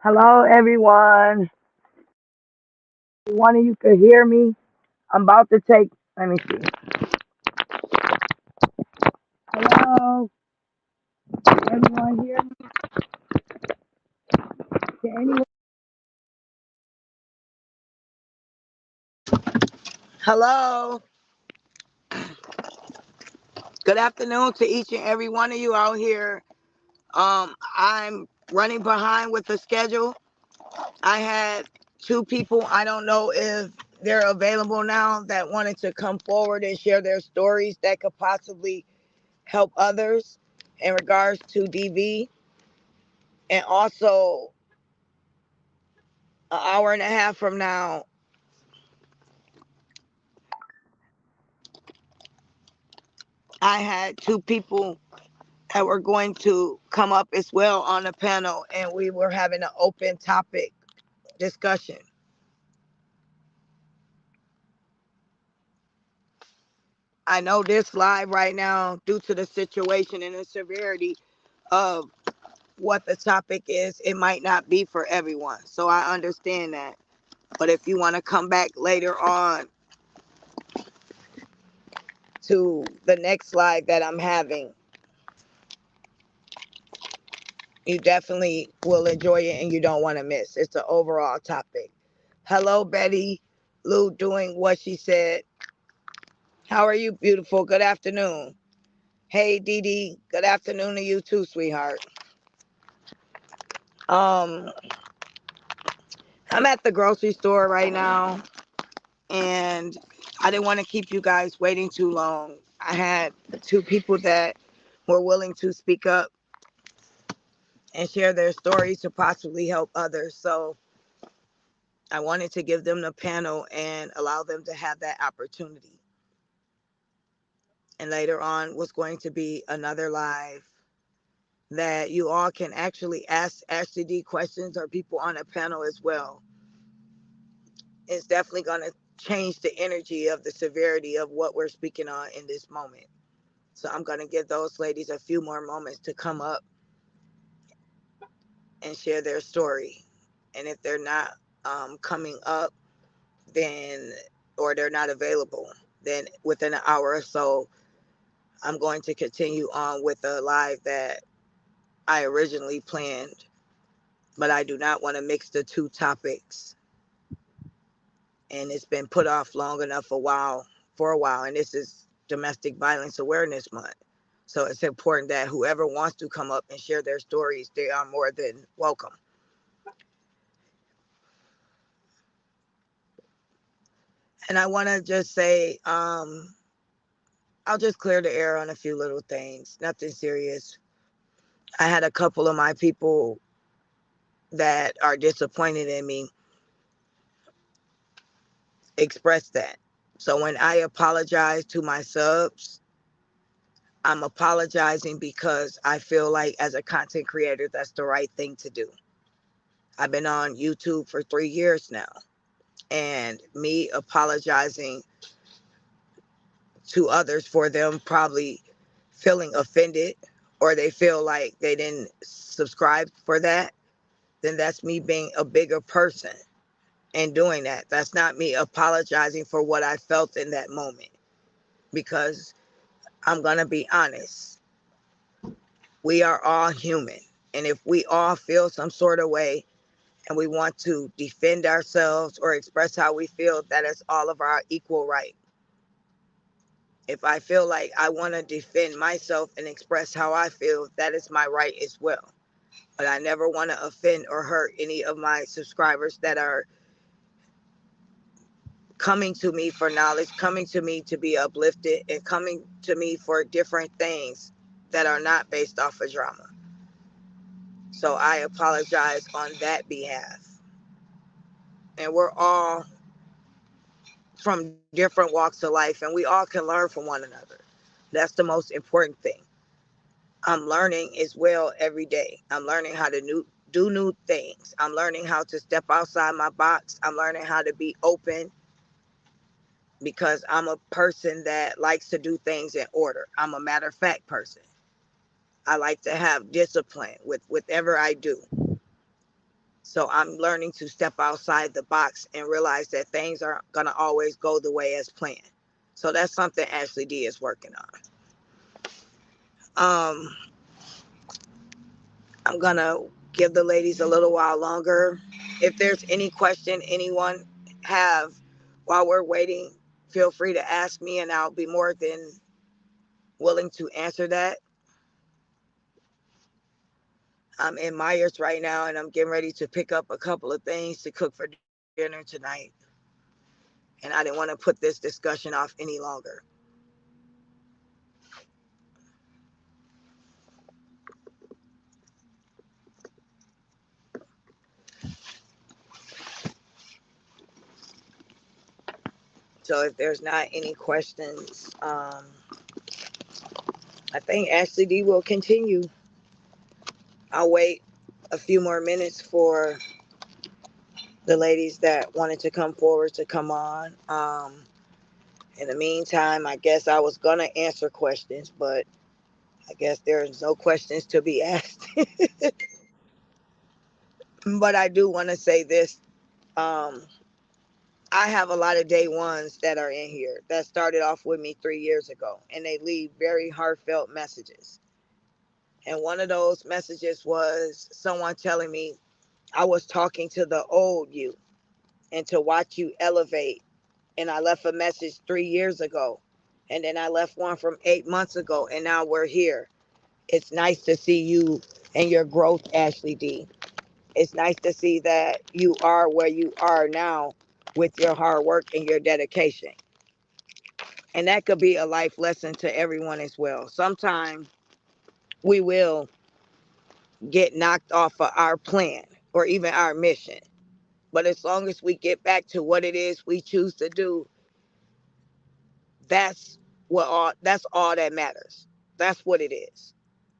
Hello, everyone. One of you could hear me. I'm about to take. Let me see. Hello, everyone hear me? Can anyone? Hello. Good afternoon to each and every one of you out here. I'm running behind with the schedule. I had two people. I don't know if they're available now that wanted to come forward and share their stories that could possibly help others in regards to DV. And also, an hour and a half from now, I had two people that were going to come up as well on the panel, and we were having an open topic discussion. I know this live right now, due to the situation and the severity of what the topic is, it might not be for everyone. So I understand that. But if you want to come back later on to the next live that I'm having, you definitely will enjoy it and you don't want to miss. It's an overall topic. Hello, Betty Lou, doing what she said. How are you, beautiful? Good afternoon. Hey, Dee Dee. Good afternoon to you too, sweetheart. Um, I'm at the grocery store right now, and I didn't want to keep you guys waiting too long. I had two people that were willing to speak up and share their stories to possibly help others. So I wanted to give them the panel and allow them to have that opportunity. And later on was going to be another live that you all can actually ask Ashley D questions or people on the panel as well. It's definitely going to change the energy of the severity of what we're speaking on in this moment. So I'm going to give those ladies a few more moments to come up and share their story. And if they're not coming up, then, or they're not available, then within an hour or so, I'm going to continue on with the live that I originally planned. But I do not want to mix the two topics. And it's been put off long enough for a while. And this is Domestic Violence Awareness Month. So it's important that whoever wants to come up and share their stories, they are more than welcome. And I want to just say, I'll just clear the air on a few little things, nothing serious. I had a couple of my people that are disappointed in me express that. So when I apologize to my subs, I'm apologizing because I feel like as a content creator, that's the right thing to do. I've been on YouTube for 3 years now, and me apologizing to others for them probably feeling offended or they feel like they didn't subscribe for that, then that's me being a bigger person and doing that. That's not me apologizing for what I felt in that moment, because I'm going to be honest. We are all human. And if we all feel some sort of way and we want to defend ourselves or express how we feel, that is all of our equal right. If I feel like I want to defend myself and express how I feel, that is my right as well. But I never want to offend or hurt any of my subscribers that are coming to me for knowledge, coming to me to be uplifted, and coming to me for different things that are not based off of drama. So I apologize on that behalf. And we're all from different walks of life, and we all can learn from one another. That's the most important thing. I'm learning as well every day. I'm learning how to do new things. I'm learning how to step outside my box. I'm learning how to be open because I'm a person that likes to do things in order. I'm a matter of fact person. I like to have discipline with whatever I do. So I'm learning to step outside the box and realize that things aren't going to always go the way as planned. So that's something Ashley D is working on. I'm going to give the ladies a little while longer. If there's any question anyone have while we're waiting, feel free to ask me and I'll be more than willing to answer that. I'm in Myers right now and I'm getting ready to pick up a couple of things to cook for dinner tonight. And I didn't want to put this discussion off any longer. So if there's not any questions, I think Ashley D will continue. I'll wait a few more minutes for the ladies that wanted to come forward to come on. In the meantime, I guess I was going to answer questions, but I guess there's no questions to be asked. But I do want to say this. Um, I have a lot of day ones that are in here that started off with me 3 years ago, and they leave very heartfelt messages. And one of those messages was someone telling me I was talking to the old you and to watch you elevate. And I left a message 3 years ago. And then I left one from 8 months ago. And now we're here. It's nice to see you and your growth, Ashley D. It's nice to see that you are where you are now with your hard work and your dedication. And that could be a life lesson to everyone as well. Sometimes we will get knocked off of our plan or even our mission. But as long as we get back to what it is we choose to do, that's all that matters. That's what it is.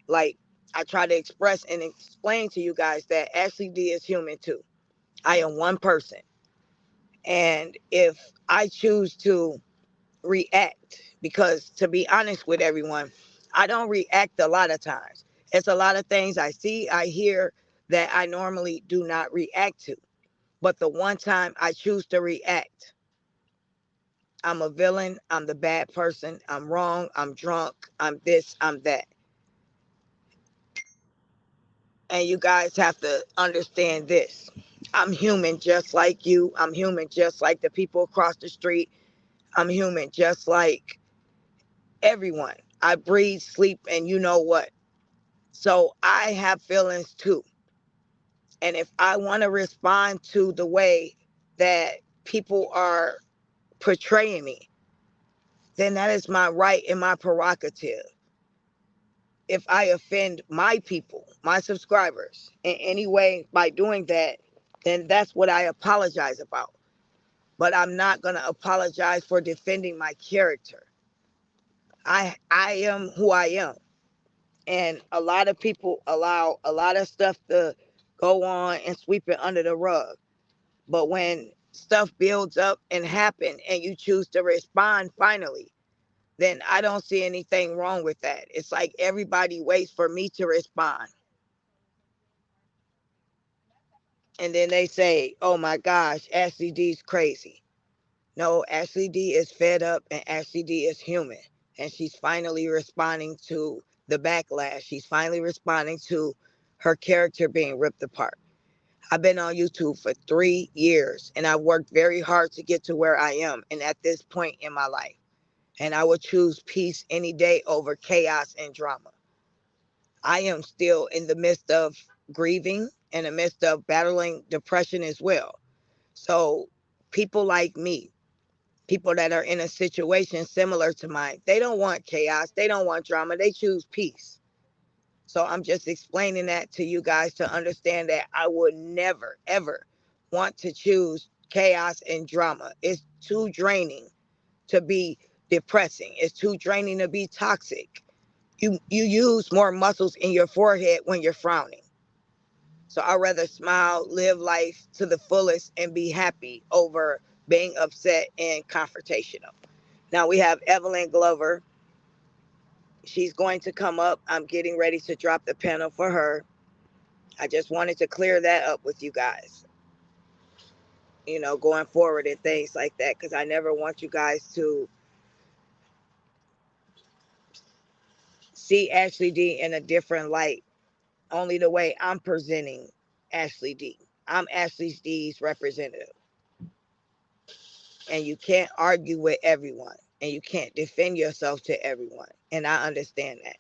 Like I try to express and explain to you guys that Ashley D is human too. I am one person. And if I choose to react, because to be honest with everyone, I don't react a lot of times. It's a lot of things I see, I hear that I normally do not react to. But the one time I choose to react, I'm a villain, I'm the bad person, I'm wrong, I'm drunk, I'm this, I'm that. And you guys have to understand this. I'm human just like you. I'm human just like the people across the street. I'm human just like everyone. I breathe, sleep, and you know what. So I have feelings too. And if I want to respond to the way that people are portraying me, then that is my right and my prerogative. If I offend my people, my subscribers in any way by doing that, then that's what I apologize about. But I'm not going to apologize for defending my character. I am who I am. And a lot of people allow a lot of stuff to go on and sweep it under the rug. But when stuff builds up and happen and you choose to respond finally, then I don't see anything wrong with that. It's like everybody waits for me to respond. And then they say, oh my gosh, Ashley D's crazy. No, Ashley D is fed up and Ashley D is human. And she's finally responding to the backlash. She's finally responding to her character being ripped apart. I've been on YouTube for 3 years and I've worked very hard to get to where I am and at this point in my life. And I would choose peace any day over chaos and drama. I am still in the midst of grieving, in the midst of battling depression as well. So people like me, people that are in a situation similar to mine, they don't want chaos. They don't want drama. They choose peace. So I'm just explaining that to you guys to understand that I would never, ever want to choose chaos and drama. It's too draining to be depressing. It's too draining to be toxic. You use more muscles in your forehead when you're frowning. So I'd rather smile, live life to the fullest, and be happy over being upset and confrontational. Now we have Evelyn Glover. She's going to come up. I'm getting ready to drop the panel for her. I just wanted to clear that up with you guys, going forward and things like that, because I never want you guys to see Ashley D in a different light, only the way I'm presenting Ashley D. I'm Ashley D's representative, and you can't argue with everyone, and you can't defend yourself to everyone, and I understand that.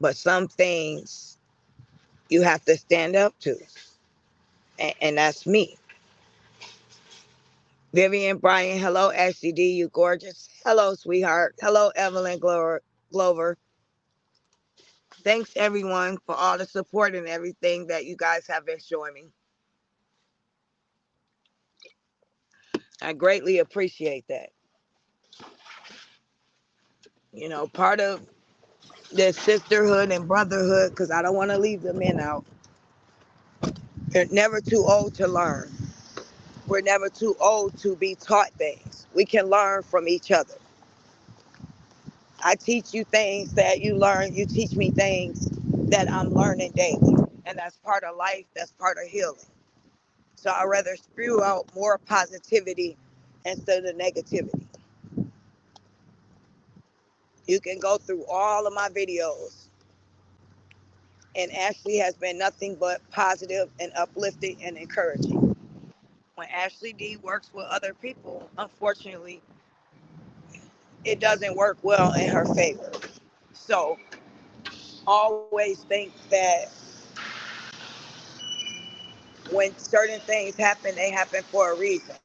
But some things you have to stand up to, and that's me. Vivian Bryan, hello Ashley D, you gorgeous. Hello, sweetheart. Hello, Evelyn Glover. Thanks everyone for all the support and everything that you guys have been showing me. I greatly appreciate that. Part of this sisterhood and brotherhood, because I don't want to leave the men out. They're never too old to learn. We're never too old to be taught things. We can learn from each other. I teach you things that you learn. You teach me things that I'm learning daily. And that's part of life. That's part of healing. So I'd rather spew out more positivity instead of negativity. You can go through all of my videos, and Ashley has been nothing but positive and uplifting and encouraging. When Ashley D works with other people, unfortunately, it doesn't work well in her favor. So always think that when certain things happen, they happen for a reason.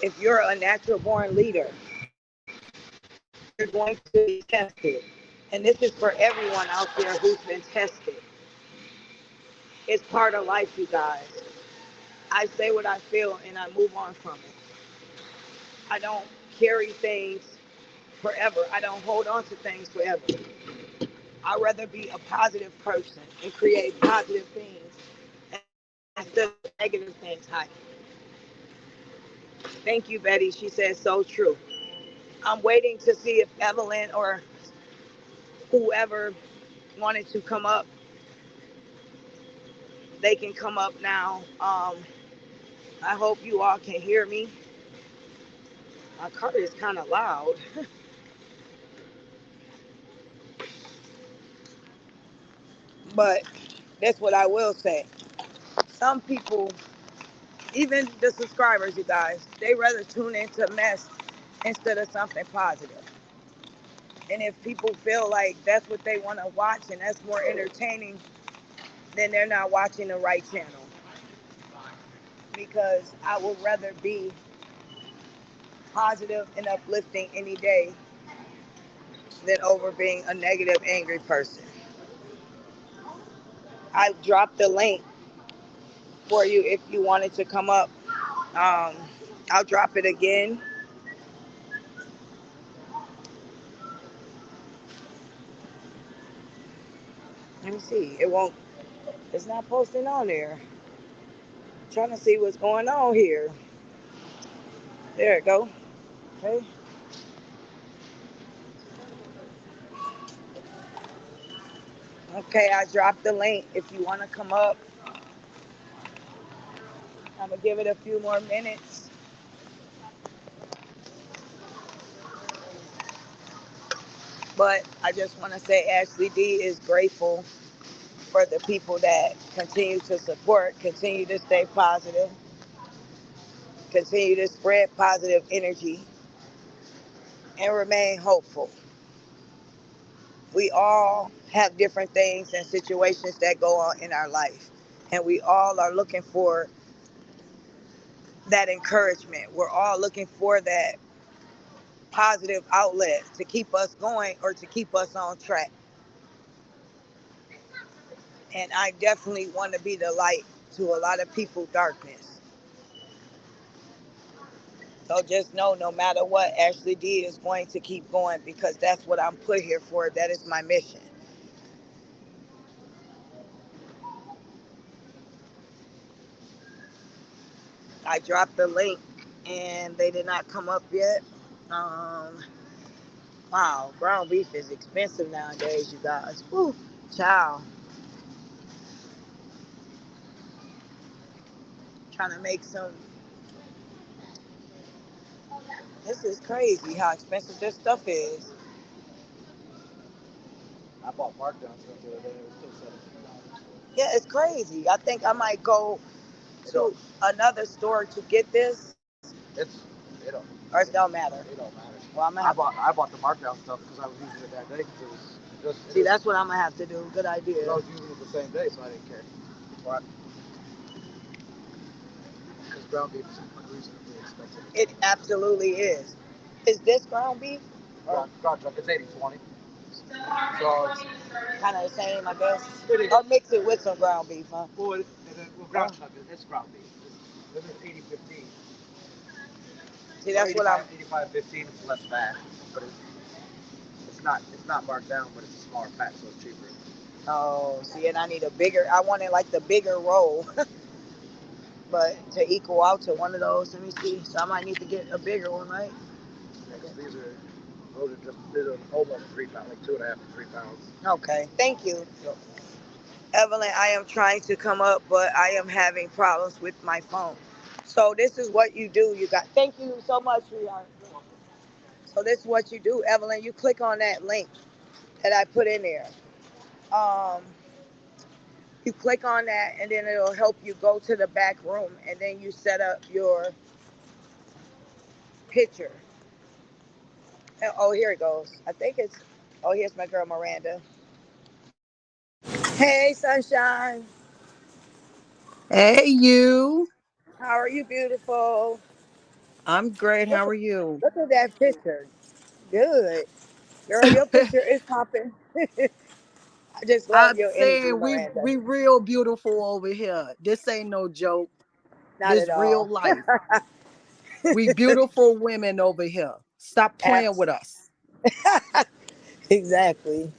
If you're a natural born leader, you're going to be tested. And this is for everyone out there who's been tested. It's part of life, you guys. I say what I feel and I move on from it. I don't carry things forever. I don't hold on to things forever. I'd rather be a positive person and create positive things instead of negative things happening. Thank you, Betty. She said so true. I'm waiting to see if Evelyn or whoever wanted to come up, they can come up now. I hope you all can hear me. My car is kind of loud. But that's what I will say. Some people, even the subscribers, you guys, they rather tune into mess instead of something positive. And if people feel like that's what they want to watch and that's more entertaining, then they're not watching the right channel. Because I would rather be positive and uplifting any day than over being a negative, angry person. I dropped the link for you if you wanted to come up. Um, I'll drop it again. Let me see. It's not posting on there. I'm trying to see what's going on here. There it go. Okay. Okay, I dropped the link. If you want to come up, I'm going to give it a few more minutes. But I just want to say Ashley D is grateful for the people that continue to support, continue to stay positive, continue to spread positive energy, and remain hopeful. We all have different things and situations that go on in our life, and we all are looking for that encouragement. We're all looking for that positive outlet to keep us going or to keep us on track. And I definitely want to be the light to a lot of people's darkness. So just know, no matter what, Ashley D is going to keep going because that's what I'm put here for. That is my mission. I dropped the link and they did not come up yet. Wow, ground beef is expensive nowadays, you guys. Woo, child. Trying to make some. This is crazy how expensive this stuff is. I bought markdown stuff the other day. It was still $17. Yeah, it's crazy. I think I might go to another store to get this. It's it don't Or it don't matter. it don't matter. Well, I'm gonna have I bought the markdown stuff because I was using it that day because it was just. see. That's what I'm gonna have to do. Good idea. I was using it the same day, so I didn't care. But because ground beef is unreasonably expensive. It absolutely is. Is this ground beef? Ground chuck, it's 80/20. So it's Kind of the same, I guess. Or mix it with some ground beef, huh? ground chuck, it's ground beef. This is 80/15. See, that's what I'm. 85/15. It's less fat, but it's not marked down, but it's a smaller pack, so it's cheaper. Oh, see, and I need a bigger. I wanted like the bigger roll, but to equal out to one of those. Let me see. So I might need to get a bigger one, right? Yeah, 'cause those are just almost 3 pounds, like 2.5 to 3 pounds. Okay. Thank you. Yep. Evelyn, I am trying to come up, but I am having problems with my phone. So this is what you do. You got. Thank you so much, sweetheart. So this is what you do, Evelyn. You click on that link that I put in there. Um, you click on that, and then it'll help you go to the back room, and then you set up your picture. Oh, here it goes. I think it's. Oh, here's my girl Miranda. Hey, sunshine. Hey, you. How are you, beautiful? I'm great. Look, How are you? look at that picture. Good. Girl, your picture is popping. I just love I'm your energy, saying Miranda. we real beautiful over here. This ain't no joke. Not This at all. real life. We beautiful women over here. Stop playing Abs- with us. exactly.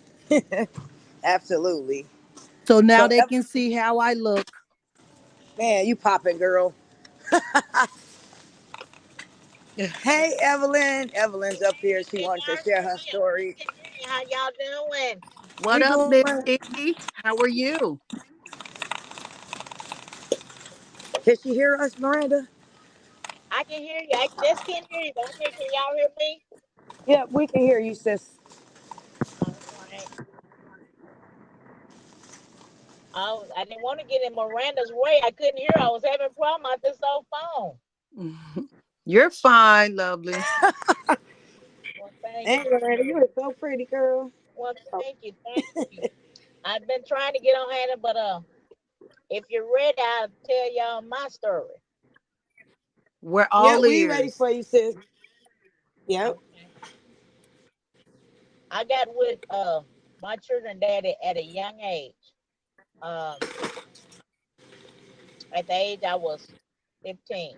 Absolutely. So now So, they can see how I look. man, you popping, girl. Hey, Evelyn. Evelyn's up here. She Hey wants to guys, share can her hear me? story. Can hear me? How y'all doing? What We up, doing? Nikki? How are you? Can she hear us, Miranda? I can hear you. I just can't hear you, but okay, can y'all hear me? Yeah, we can hear you, sis. All right. I didn't want to get in Miranda's way. I couldn't hear. I was having a problem with this old phone. You're fine, lovely. Well, thank Hey, you. Miranda, you are so pretty, girl. Well, thank you. Thank you. I've been trying to get on Hannah, but if you're ready, I'll tell y'all my story. We're Yeah, all we ready ears. for you, sis. Yep. Okay. I got with my children daddy at a young age. Um, at the age I was 15.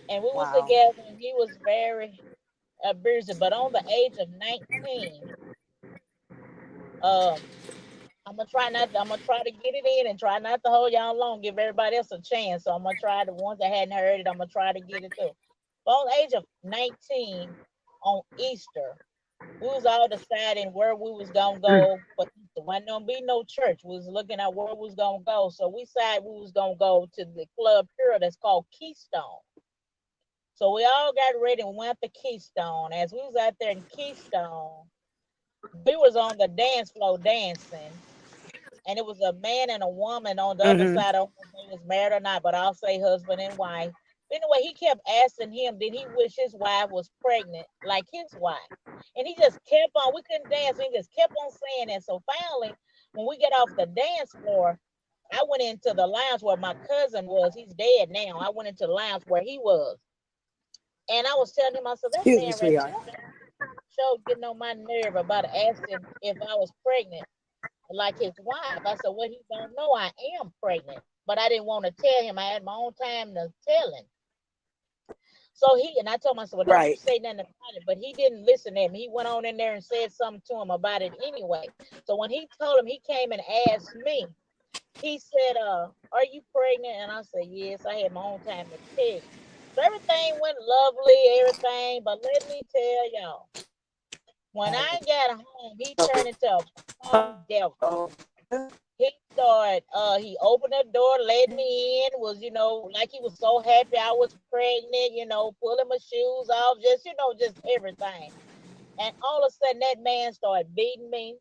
And we was Wow. together and he was very abusive. But on the age of 19, um, I'm gonna try to get it in and try not to hold y'all long, give everybody else a chance. So I'm gonna try the ones that hadn't heard it, I'm gonna try to get it through. But on the age of 19 on Easter, we was all deciding where we was gonna go for Easter. Wasn't gonna be no church. We was looking at where we was gonna go. So we decided we was gonna go to the club here that's called Keystone. So we all got ready and went to Keystone. As we was out there in Keystone, we was on the dance floor dancing, and it was a man and a woman on the other Mm-hmm. side. I don't know if they was married or not, but I'll say husband and wife. Anyway, he kept asking him, did he wish his wife was pregnant like his wife? And he just kept on. We couldn't dance. And he just kept on saying that. So finally, when we get off the dance floor, I went into the lounge where my cousin was. He's dead now. I went into the lounge where he was. And I was telling him, I said, that Excuse me, man right sweetheart. there showed getting on my nerve about asking if I was pregnant like his wife. I said, well, he don't know I am pregnant. But I didn't want to tell him. I had my own time to tell him. So and I told him, I said, well, don't you Right. say nothing about it. But he didn't listen to him. He went on in there and said something to him about it anyway. So when he told him, he came and asked me, he said, are you pregnant? And I said, yes, I had my own time to tell you. So everything went lovely, everything. But let me tell y'all, when I got home, he turned into a devil. He started he opened the door, let me in, was, like he was so happy I was pregnant, pulling my shoes off, just, just everything. And all of a sudden that man started beating me.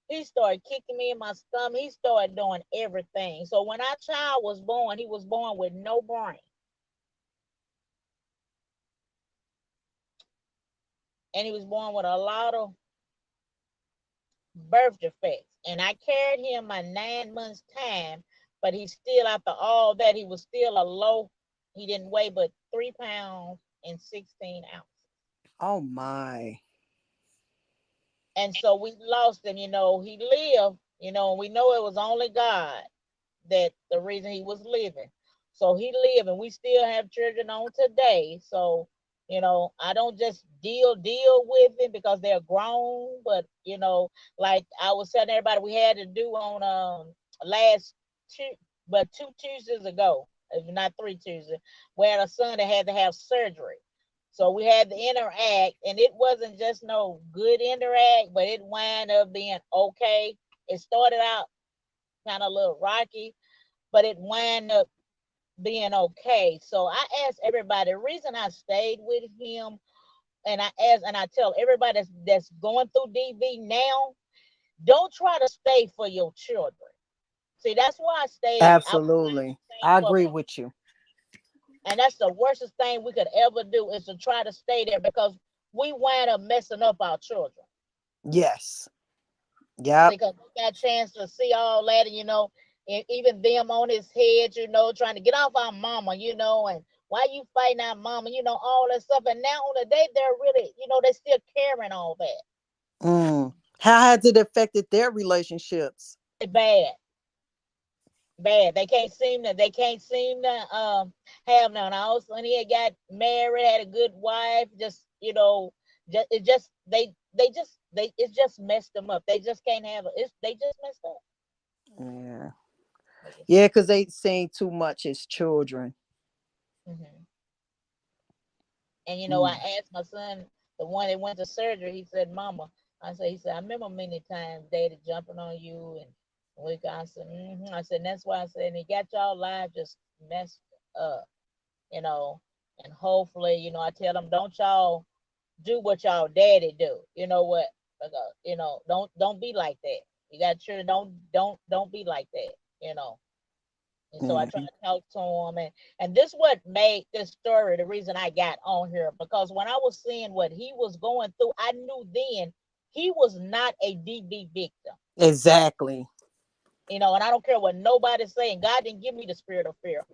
He started kicking me in my stomach. He started doing everything. So when our child was born, he was born with no brain. And he was born with a lot of birth defects. And I carried him my 9 months time, but he still, after all that, he was still a low. He didn't weigh but 3 pounds and 16 ounces. Oh my. And so we lost him. He lived, and we know it was only God that the reason he was living. So he lived, and we still have children on today. So, I don't just deal with it because they're grown, but like I was telling everybody, we had to do on last two, but 2 Tuesdays ago, if not 3 Tuesdays, we had a son that had to have surgery. So we had to interact, and it wasn't just no good interact, but it wound up being okay. It started out kind of a little rocky, but it wound up being okay. So I asked everybody, the reason I stayed with him, and I tell everybody that's going through DV now, don't try to stay for your children. See, that's why I stayed. I was trying to Absolutely. stay I for agree my, with you. and that's the worstest thing we could ever do is to try to stay there because we wind up messing up our children. Yes. Yep. Because we got a chance to see all that, and and even them on his head, trying to get off our mama, and why you fighting our mama, all that stuff. And now on the day they're really, they still carrying all that. Mm. How has it affected their relationships? Bad, bad. They can't seem to have none. Also, and he had got married, had a good wife, just it just they it's just messed them up. They just can't have it. They just messed up. Yeah. They just Yeah, messed because they seen too much as children. up. And I Mm. asked my son, the one that went to surgery, he said, Mama, he said, I remember many times daddy jumping on you and I said, I said, and that's why I said, and he got y'all life just messed up, you know. And hopefully, I tell them, don't y'all do what y'all daddy do. You know what? Don't be like that. You got children, don't be like that, you know. And so I tried Yeah. to talk to him, and this what made this story the reason I got on here because when I was seeing what he was going through, I knew then he was not a DB victim. Exactly. And I don't care what nobody's saying. God didn't give me the spirit of fear.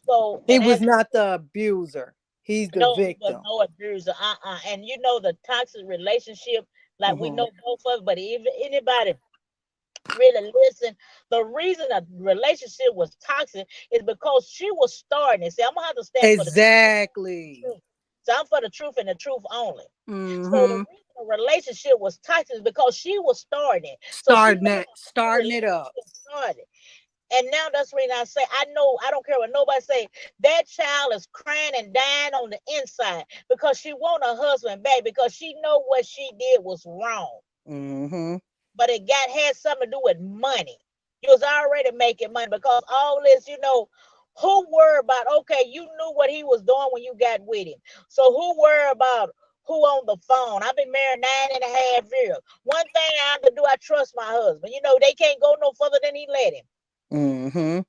So, He and was as not the abuser. He's the no, he was victim. no abuser. And the toxic relationship, like we Hmm. know both of us, but if anybody really listen, the reason a relationship was toxic is because she was starting it. See, I'm gonna have to stand for the Exactly. truth. So I'm for the truth and the truth only. So the Hmm. reason the relationship was toxic is because she was starting it. So she Starting let it, her starting it up. relationship started. And now that's the reason I say I know I don't care what nobody say. That child is crying and dying on the inside because she want her husband back because she know what she did was wrong. Hmm. But it had something to do with money. You was already making money because all this, who worried about, okay, you knew what he was doing when you got with him. So who worried about who on the phone? I've been married 9.5 years. One thing I have to do, I trust my husband. They can't go no further than he let him. Hmm.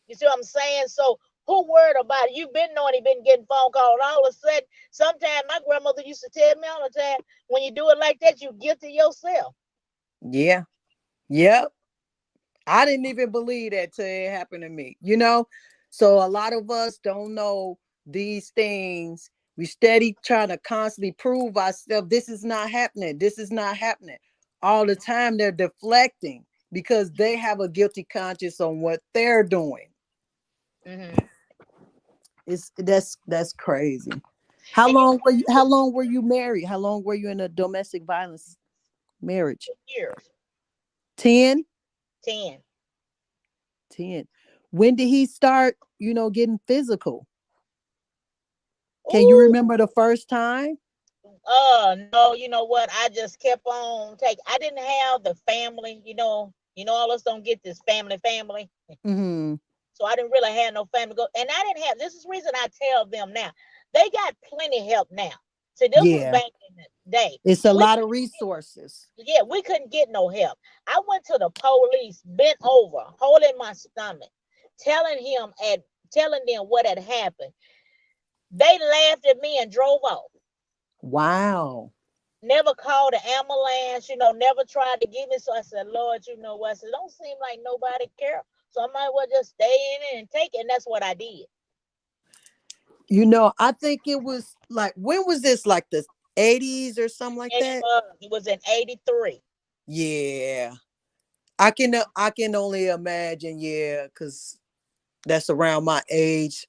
You see what I'm saying? So who worried about it? You've been knowing he been getting phone calls. All of a sudden, sometimes my grandmother used to tell me all the time, when you do it like that, you guilty yourself. Yeah. Yep. I didn't even believe that till it happened to me. So a lot of us don't know these things. We steady trying to constantly prove ourselves. This is not happening. This is not happening. All the time they're deflecting because they have a guilty conscience on what they're doing. Mm-hmm. It's that's crazy. And How long were you married? How long were you in a domestic violence marriage? years, 10? 10. 10. When did he start, getting physical? Can you Ooh, remember the first time? no, you know what? I just kept on taking. I didn't have the family, All of us don't get this family. Mm-hmm. So I didn't really have no family go, and I didn't have. This is the reason I tell them now. They got plenty help now. See, this was Yeah. back in the day. It's a We lot of couldn't get, resources. yeah, we couldn't get no help. I went to the police, bent over, holding my stomach, telling him and telling them what had happened. They laughed at me and drove off. Wow. Never called the ambulance, never tried to get me. So I said, Lord, you know what? I said, don't seem like nobody care. So I might well just stay in it and take it. And that's what I did. I think it was like, when was this? Like the 80s or something like It that? was. It was in 83. Yeah. I can only imagine, yeah, because that's around my age.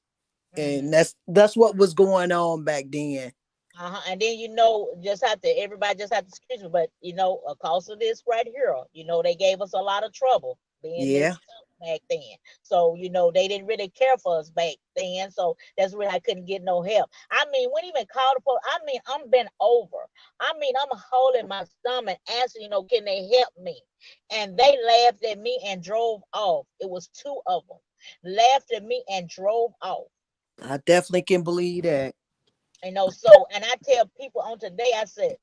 And Hmm. that's what was going on back then. And then just have to everybody just have to excuse me, but a cause of this right here, they gave us a lot of trouble being Yeah. this tough back then. So they didn't really care for us back then. So that's when I couldn't get no help. I mean, when even called the police, I mean, I'm bent over. I mean, I'm holding my stomach, asking, can they help me? And they laughed at me and drove off. It was two of them laughed at me and drove off. I definitely can believe that. So, and I tell people on today, I said,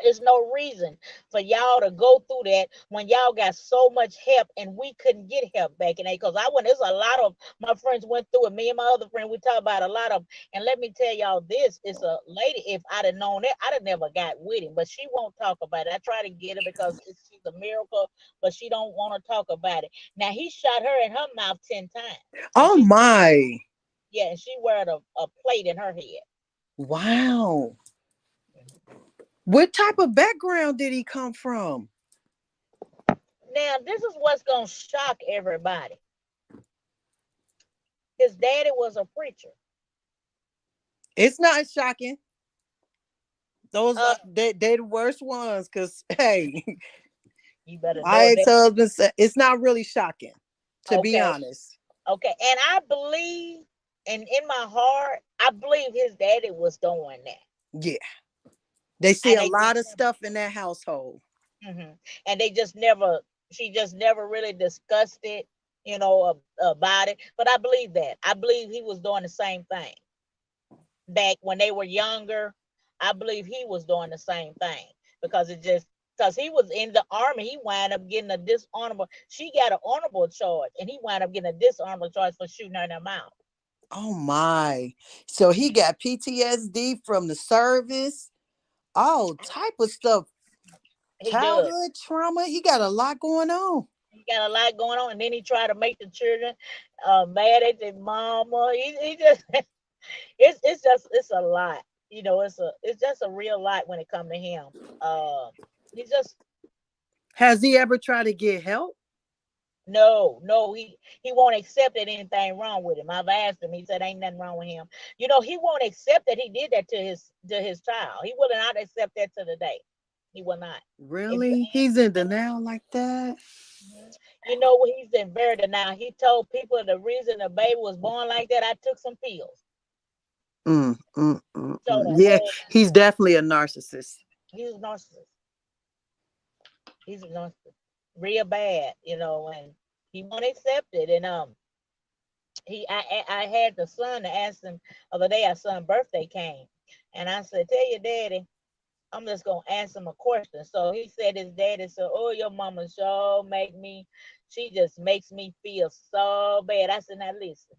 there's no reason for y'all to go through that when y'all got so much help and we couldn't get help back in there. Because there's a lot of my friends went through it. Me and my other friend, we talk about a lot of them. And let me tell y'all this, it's a lady, if I'd have known that, I'd have never got with him. But she won't talk about it. I try to get her because she's a miracle, but she don't want to talk about it. Now, he shot her in her mouth 10 times. And Oh my. yeah, and she wearing a plate in her head. Wow. What type of background did he come from? Now, this is what's going to shock everybody. His daddy was a preacher. It's not shocking. Those Uh, are they the worst ones, because hey, you better my know that. ex-husband said it's not really shocking, to be Okay, honest. okay. And I believe, and in my heart, I believe his daddy was doing that. Yeah. They see And a they just lot of never, stuff in that household. and they just never, she just never really discussed it, about it. But I believe that. I believe he was doing the same thing back when they were younger. I believe he was doing the same thing because because he was in the army, he wound up getting a dishonorable. She got an honorable charge, and he wound up getting a dishonorable charge for shooting her in the mouth. Oh my. So he got PTSD from the service, all type of stuff, He does. childhood trauma. He got a lot going on. He got a lot going on, and then he tried to make the children mad at their mama. He just it's a lot. It's just a real lot when it come to him. Uh, he's just Has he ever tried to get help? no, he won't accept that anything wrong with him. I've asked him. He said ain't nothing wrong with him. He won't accept that he did that to his child. He will not accept that to the day. He will not. If you Really? He's in denial like that? Mhm. What he's in very denial. He told people the reason the baby was born like that, I took some pills. So the Yeah, whole he's definitely a narcissist. he's a narcissist. He's a narcissist. Real bad, and he won't accept it. And I had the son to ask him the other day. Our son's birthday came, and I said, "Tell your daddy, I'm just gonna ask him a question." So he said his daddy said, "Oh, your mama sure make me. She just makes me feel so bad." I said, "Now listen.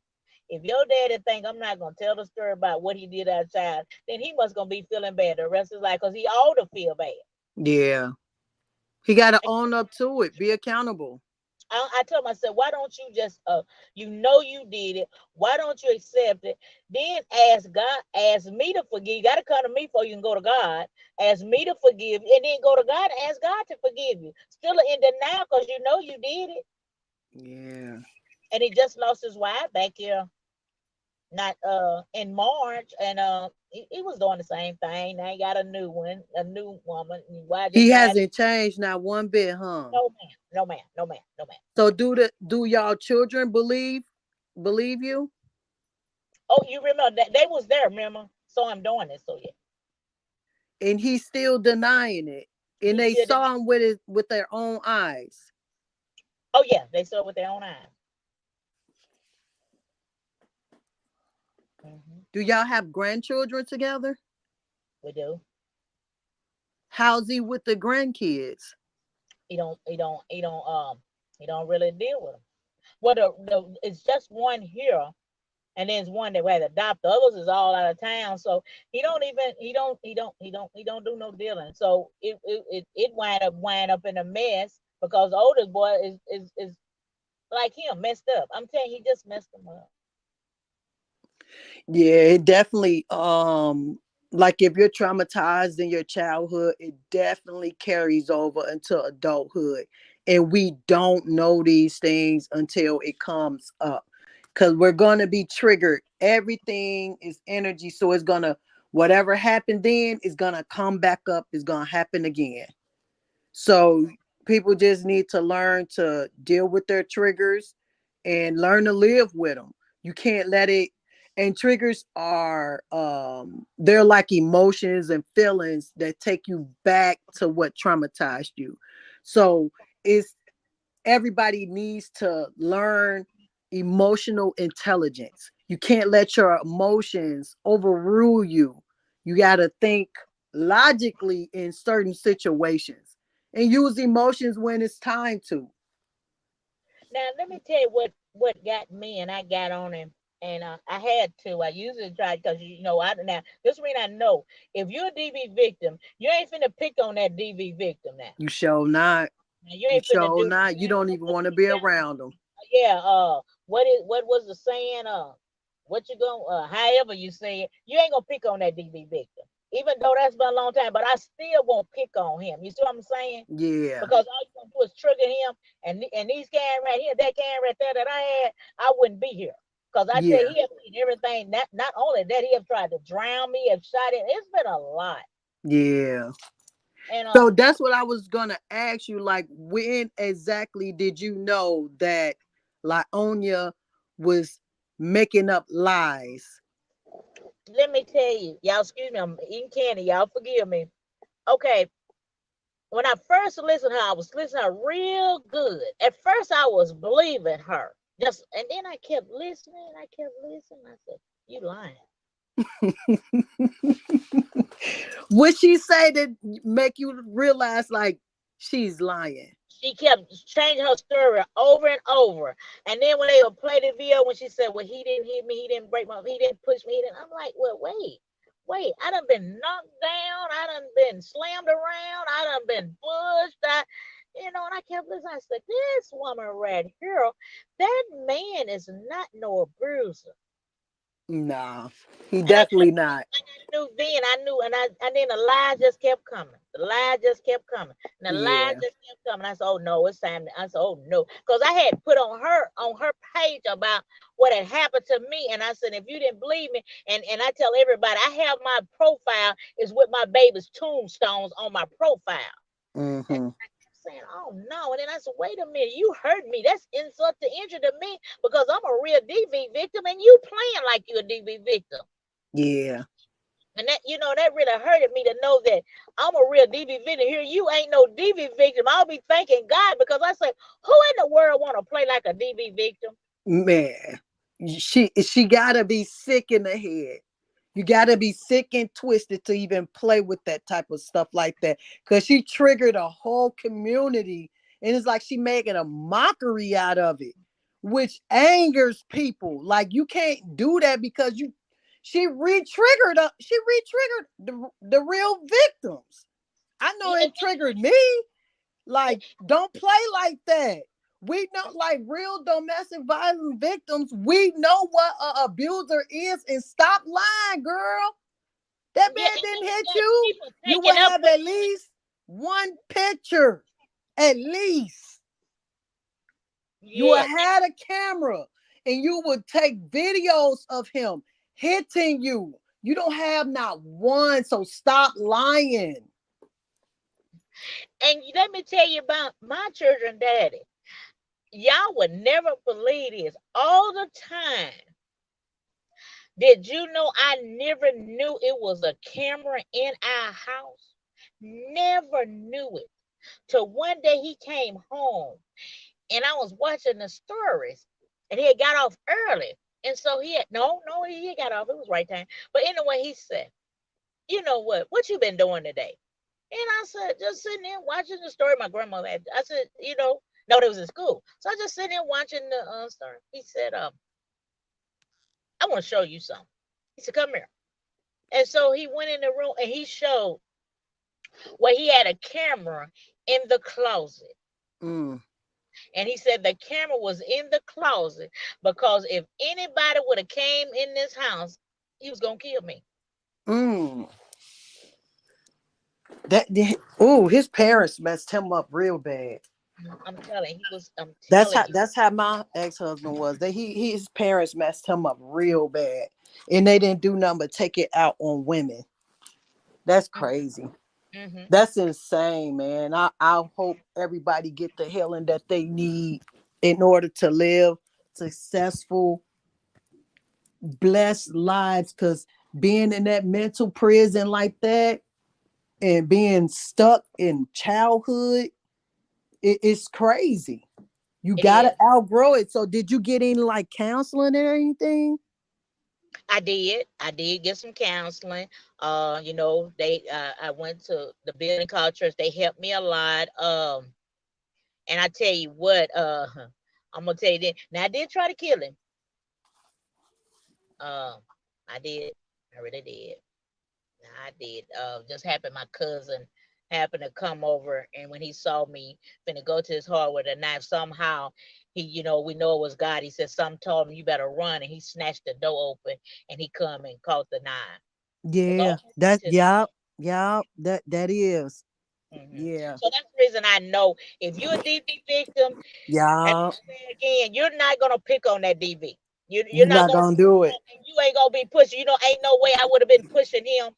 If your daddy think I'm not gonna tell the story about what he did as a child, then he must gonna be feeling bad the rest of his life because he ought to feel bad." Yeah. He got to own up to it, be accountable. I told him, I said, why don't you just, you did it. Why don't you accept it? Then ask God, ask me to forgive. You got to come to me before you can go to God. Ask me to forgive you, and then go to God and ask God to forgive you. Still in denial because you did it. Yeah. And he just lost his wife back here, not in March, and he was doing the same thing. Now he got a new one, a new woman. And why just He died? hasn't changed not one bit, huh? No man, no man, no man, no man. So do y'all children believe you? Oh, you remember that they was there, remember? So I'm doing this. So yeah, And he's still denying it. And he they still did. saw him with their own eyes. Oh yeah, they saw it with their own eyes. Hmm. Do y'all have grandchildren together? We do. How's he with the grandkids? He don't really deal with them. Well, it's just one here, and there's one that we had to adopt. The others is all out of town, so he don't do no dealing. So it wind up in a mess because the oldest boy is like him, messed up. I'm telling you, he just messed him up. Yeah, it definitely like if you're traumatized in your childhood, it definitely carries over into adulthood. And we don't know these things until it comes up. Cuz we're going to be triggered. Everything is energy, so it's going to whatever happened then is going to come back up, is going to happen again. So people just need to learn to deal with their triggers and learn to live with them. You can't let it, and triggers are they're like emotions and feelings that take you back to what traumatized you. So it's everybody needs to learn emotional intelligence. You can't let your emotions overrule you. You got to think logically in certain situations and use emotions when it's time to. Now let me tell you what got me, and I got on him, and I had to. I usually try because I now this reason I know if you're a DV victim, you ain't finna pick on that DV victim now. You show not. Now, you You ain't finna show do not. You don't even want to be around them. yeah, what was the saying? What you going however you say it, you ain't gonna pick on that DV victim. Even though that's been a long time, but I still won't pick on him. You see what I'm saying? Yeah. Because all you gonna do is trigger him and these can right here, that can right there that I had, I wouldn't be here. Cause I tell you, Yeah. he have did everything. Not only that, he have tried to drown me, have shot it. It's been a lot. Yeah. And So that's what I was gonna ask you. Like, when exactly did you know that Lionia was making up lies? let me tell you, y'all, excuse me, I'm eating candy. Y'all forgive me. Okay, when I first listened to her, I was listening to her real good. At first, I was believing her. Just and then I kept listening. I kept listening. I said, "You lying." Would she say that make you realize like she's lying? She kept changing her story over and over. And then when they would play the video, when she said, "Well, he didn't hit me. He didn't break my. He didn't push me." He didn't. I'm like, "Well, wait. I done been knocked down. I done been slammed around. I done been pushed. And I kept listening. I said, this woman right here, that man is not no bruiser. Nah, he And I kept, definitely not. and I knew then, I knew, and then the lie just kept coming. The lie just kept coming. And the lie Yeah. just kept coming. I said, oh no, it's time. I said, oh no. Because I had put on her page about what had happened to me. And I said, if you didn't believe me, and I tell everybody, I have my profile is with my baby's tombstones on my profile. And Mm-hmm. I kept saying, oh no. And then I said, wait a minute, you hurt me. That's insult to injury to me because I'm a real DV victim and you playing like you're a DV victim. Yeah. And that really hurted me to know that I'm a real DV victim. Here, you ain't no DV victim. I'll be thanking God because I say, who in the world want to play like a DV victim? Man, she gotta be sick in the head. You gotta be sick and twisted to even play with that type of stuff like that. Cause she triggered a whole community, and it's like she making a mockery out of it, which angers people. Like you can't do that because she re-triggered the real victims. I know Yeah, it triggered me. Like, don't play like that. We know, like real domestic violence victims, we know what an abuser is, and stop lying, girl. That yeah, man and then didn't you hit got you. people You will taking up have for at least one picture. At least you will yeah. have a camera and you would take videos of him hitting you. You don't have not one, so stop lying. And let me tell you about my children, daddy. Y'all would never believe this. All the time, did you know I never knew it was a camera in our house? Never knew it. Till one day he came home and I was watching the stories, and he had got off early. And so he had no, he got off. It was right time. But anyway, he said, "You know what? What you been doing today?" And I said, "Just sitting there watching the story my grandmother had." I said, no, they was in school. So I just sitting there watching the story. He said, "I want to show you something." He said, "Come here." And so he went in the room and he showed where he had a camera in the closet. Mm. And he said the camera was in the closet because if anybody would have came in this house, he was gonna kill me. Mm. Oh, his parents messed him up real bad. I'm telling he was. I'm That's telling how you. that's how my ex-husband was. That his parents messed him up real bad. And they didn't do nothing but take it out on women. That's crazy. Mm-hmm. That's insane, man. I hope everybody get the healing that they need in order to live successful, blessed lives. Cause being in that mental prison like that and being stuck in childhood, it's crazy. You It gotta is. outgrow it. So did you get any like counseling or anything? I did. I did get some counseling. They I went to the building called church. They helped me a lot. And I tell you what, I'm gonna tell you that. Now I did try to kill him. Um, I did. I really did. I did. Just happened my cousin happened to come over, and when he saw me finna go to his heart with a knife, somehow we know it was God. He said something told him you better run, and he snatched the door open and he come and caught the knife. But Yeah, God bless that his soul. that is. Hmm. Yeah. So that's the reason I know if you're a DV victim, and Yeah. I say again, you're not gonna pick on that DV. You're You're not not gonna, gonna do it. and you ain't gonna be pushing. Ain't no way I would have been pushing him,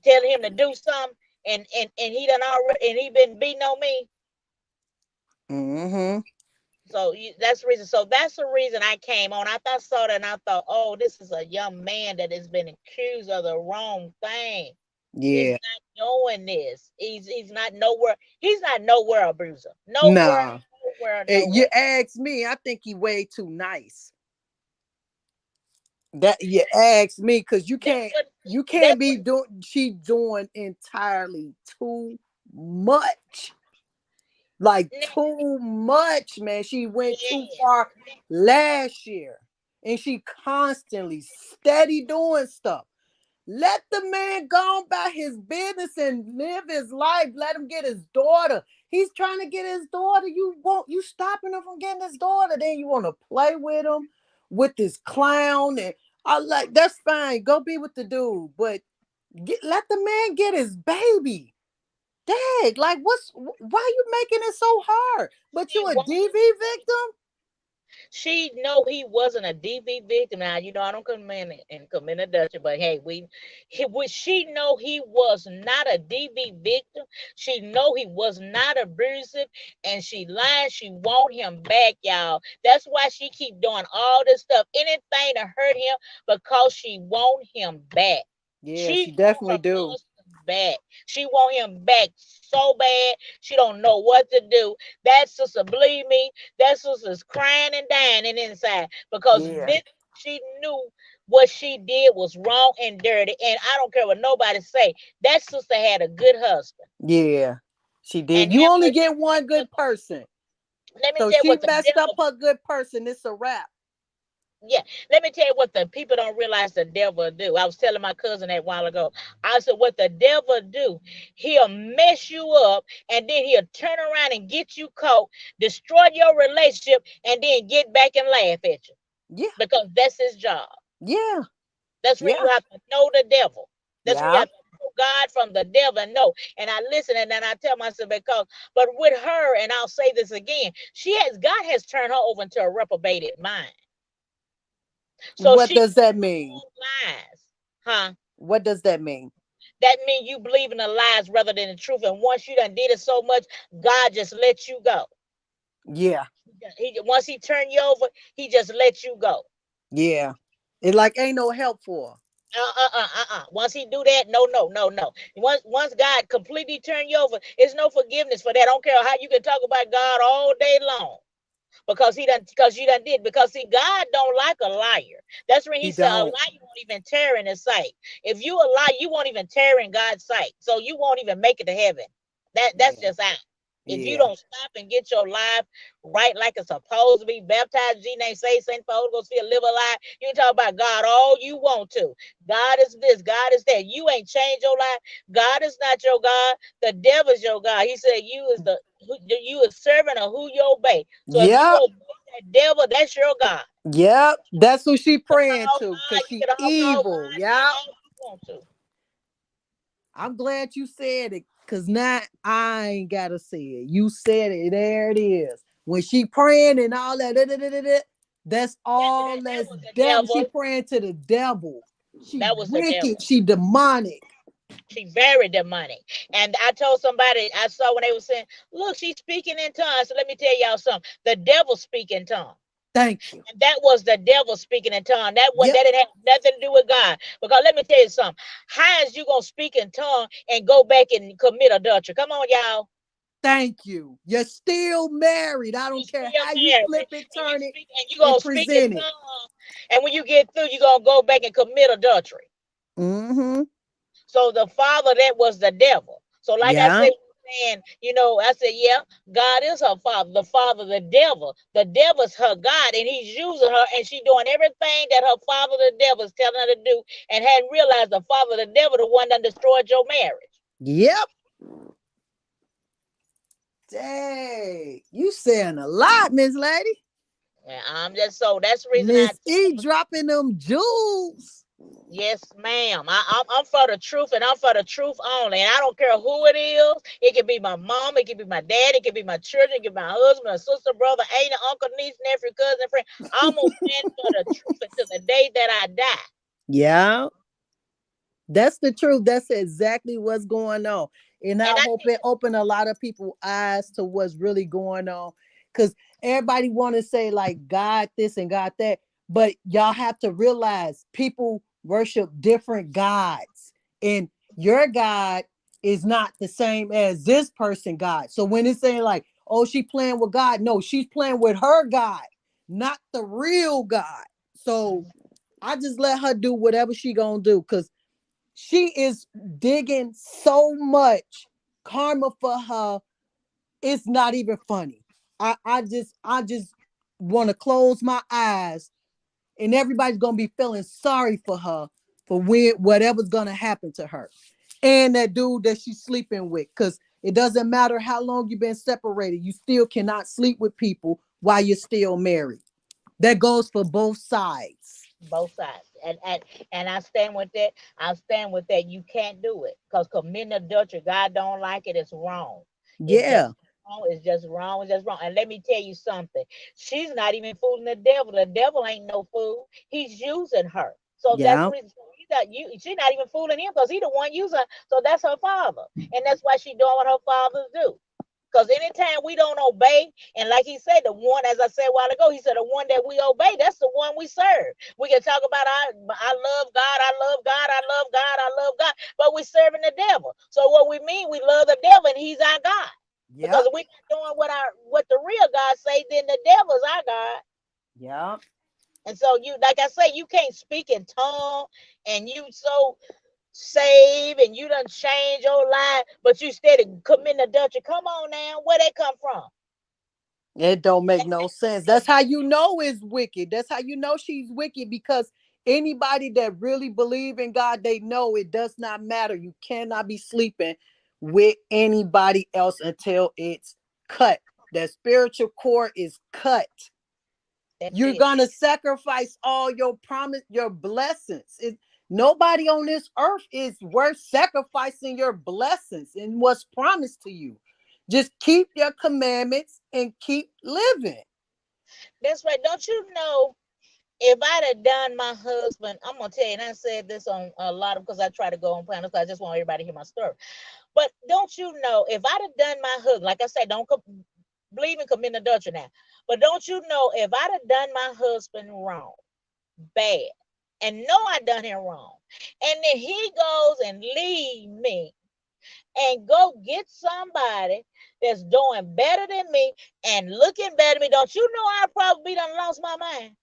telling him to do something, and he done already, and he been beating on me. Mm-hmm. So that's the reason. So that's the reason I came on. I saw that and I thought, oh, this is a young man that has been accused of the wrong thing. He's Yeah. not doing this. He's not nowhere. He's not nowhere abuser. Nowhere, Nah. nowhere, You nowhere. ask me, I think he way too nice. That you ask me, because That's what. you That's can't be doing she doing entirely too much. Like what. too much, man. She went too Yes. far last year. And she constantly steady doing stuff. Let the man go on about his business and live his life. Let him get his daughter. He's trying to get his daughter. You stopping him from getting his daughter. Then you want to play with him with this clown. And I like that's fine. Go be with the dude. But let the man get his baby. Dang, like why you making it so hard? But She you a won't. DV victim? She know he wasn't a DV victim. Now I don't come in and commit adultery, but hey, she know he was not a DV victim. She know he was not abusive, and she lied. She want him back, y'all. That's why she keep doing all this stuff, anything to hurt him, because she want him back. Yeah, She she want definitely her do. husband back. She want him back so bad. She don't know what to do. That sister, believe me, that sister's crying and dying and inside because Yeah. this she knew what she did was wrong and dirty. And I don't care what nobody say. That sister had a good husband. Yeah. She And did. You have only mercy. get one good person. Let me So tell you she what the messed up devil. her good person. It's a wrap. Yeah, let me tell you what the people don't realize the devil do. I was telling my cousin that a while ago. I said, what the devil do, he'll mess you up and then he'll turn around and get you caught, destroy your relationship, and then get back and laugh at you Yeah. because that's his job. Yeah. That's when you Yeah. have to know the devil. That's when you Yeah. have to know God from the devil and know. And I listen and then I tell myself but with her, and I'll say this again, God has turned her over into a reprobated mind. So What she does that mean? lies. Huh? What does that mean? That means you believe in the lies rather than the truth. And once you done did it so much, God just let you go. Yeah. Once he turned you over, he just let you go. Yeah. It like ain't no help for her. Once he do that, no, no, no, no. Once God completely turn you over, it's no forgiveness for that. I don't care how you can talk about God all day long. Because you done did, because see, God don't like a liar. That's when he He said a don't. liar won't even tear in his sight. If you a liar, you won't even tear in God's sight, so you won't even make it to heaven. That's Yeah. just out. If you Yeah. don't stop and get your life right like it's supposed to be, baptized in G name, say Saint for Holy Ghost, feel, live a life. You can talk about God all you want to. God is this, God is that. You ain't changed your life. God is not your God. The devil is your God. He said you is servant of who you obey. So if you Yep. obey that devil, that's your God. Yep. That's who she You can praying call to, because God, you she can all call evil. God name Yep. all you want to. I'm glad you said it, because now I ain't gotta say it. You said it. There it is. When she praying and all that, that's all That that's was the devil. She devil. praying to the devil. She That was the wicked. devil. She demonic. She buried the money. And I told somebody I saw when they were saying, look, she's speaking in tongues. So let me tell y'all something. The devil speak in tongues. Thank you. And that was the devil speaking in tongues. Yep. That didn't have nothing to do with God. Because let me tell you something. How is you gonna speak in tongues and go back and commit adultery? Come on, y'all. Thank you. You're still married. I You don't care still how you married. flip it, And you turn it, speak and you and gonna speak in present it. tongues. And when you get through, you're gonna go back and commit adultery. Mm-hmm. So the father, that was the devil. So like I Yeah. said, saying, I said, yeah, God is her father. The father, the devil. The devil's her God, and he's using her, and she doing everything that her father, the devil, is telling her to do, and hadn't realized the father, the devil, the one that destroyed your marriage. Yep. Dang. You saying a lot, Miss Lady. And I'm just so that's the reason I Miss E told. dropping them jewels. Yes, ma'am. I'm for the truth, and I'm for the truth only. And I don't care who it is. It can be my mom, it can be my dad, it can be my children, it can be my husband, a sister, brother, aunt, uncle, niece, nephew, cousin, friend. I'm gonna stand for the truth until the day that I die. Yeah. That's the truth. That's exactly what's going on. And I And I hope it open a lot of people eyes to what's really going on. Because everybody want to say like God this and God that. But y'all have to realize people worship different gods. And your God is not the same as this person God. So when it's saying like, oh, she playing with God, no, she's playing with her God, not the real God. So I just let her do whatever she gonna do, because she is digging so much karma for her. It's not even funny. I just want to close my eyes, and everybody's gonna be feeling sorry for her for when whatever's gonna happen to her and that dude that she's sleeping with. Because it doesn't matter how long you've been separated, you still cannot sleep with people while you're still married. That goes for both sides. both sides. And I stand with that. I stand with that. You can't do it. Because committing adultery, God don't like it. It's wrong. It's just Yeah. wrong. It's just wrong. It's just wrong. And let me tell you something. She's not even fooling the devil. The devil ain't no fool. He's using her. So that's the Yeah. reason. She's not even fooling him because he the one using her. So that's her father. And that's why she doing what her fathers do. Because anytime we don't obey, and like he said, the one, as I said a while ago, he said the one that we obey, that's the one we serve. We can talk about I love God, I love God, I love God, I love God, but we're serving the devil. So what we mean, we love the devil and he's our God. Because Yep. if we're not doing what the real God say, then the devil is our God. Yep. And so you, like I say, you can't speak in tongue and you so saved and you done change your life, but you steady committing adultery. Come on now, where they come from? It don't make no sense. That's how you know it's wicked. That's how you know she's wicked, because anybody that really believe in God, they know it does not matter. You cannot be sleeping with anybody else until it's cut. That spiritual cord is cut. That's You're it. gonna sacrifice all your promise, your blessings. Nobody on this earth is worth sacrificing your blessings and what's promised to you. Just keep your commandments and keep living. That's right. Don't you know? If I'd have done my husband, I'm gonna tell you, and I said this on a lot of because I try to go on panels because I just want everybody to hear my story. But don't you know, if I'd have done my husband, like I said, don't believe in committing adultery now. But don't you know, if I'd have done my husband wrong, bad, and know I done him wrong. And then he goes and leave me and go get somebody that's doing better than me and looking better than me. Don't you know I probably done lost my mind?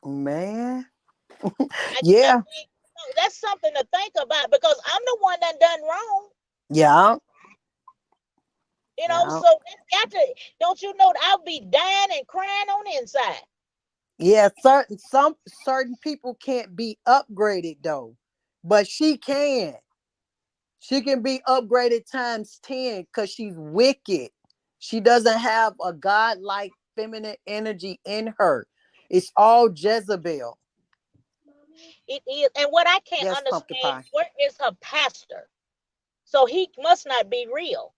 Man. I Yeah. mean, that's something to think about because I'm the one that done wrong. Yeah. Yeah. So that's got to, don't you know that I'll be dying and crying on the inside. Yeah, certain people can't be upgraded though. But she can. She can be upgraded times 10 because she's wicked. She doesn't have a godlike feminine energy in her. It's all Jezebel. It is. And what I can't Yes, pumpkin understand, pie. where is her pastor? So he must not be real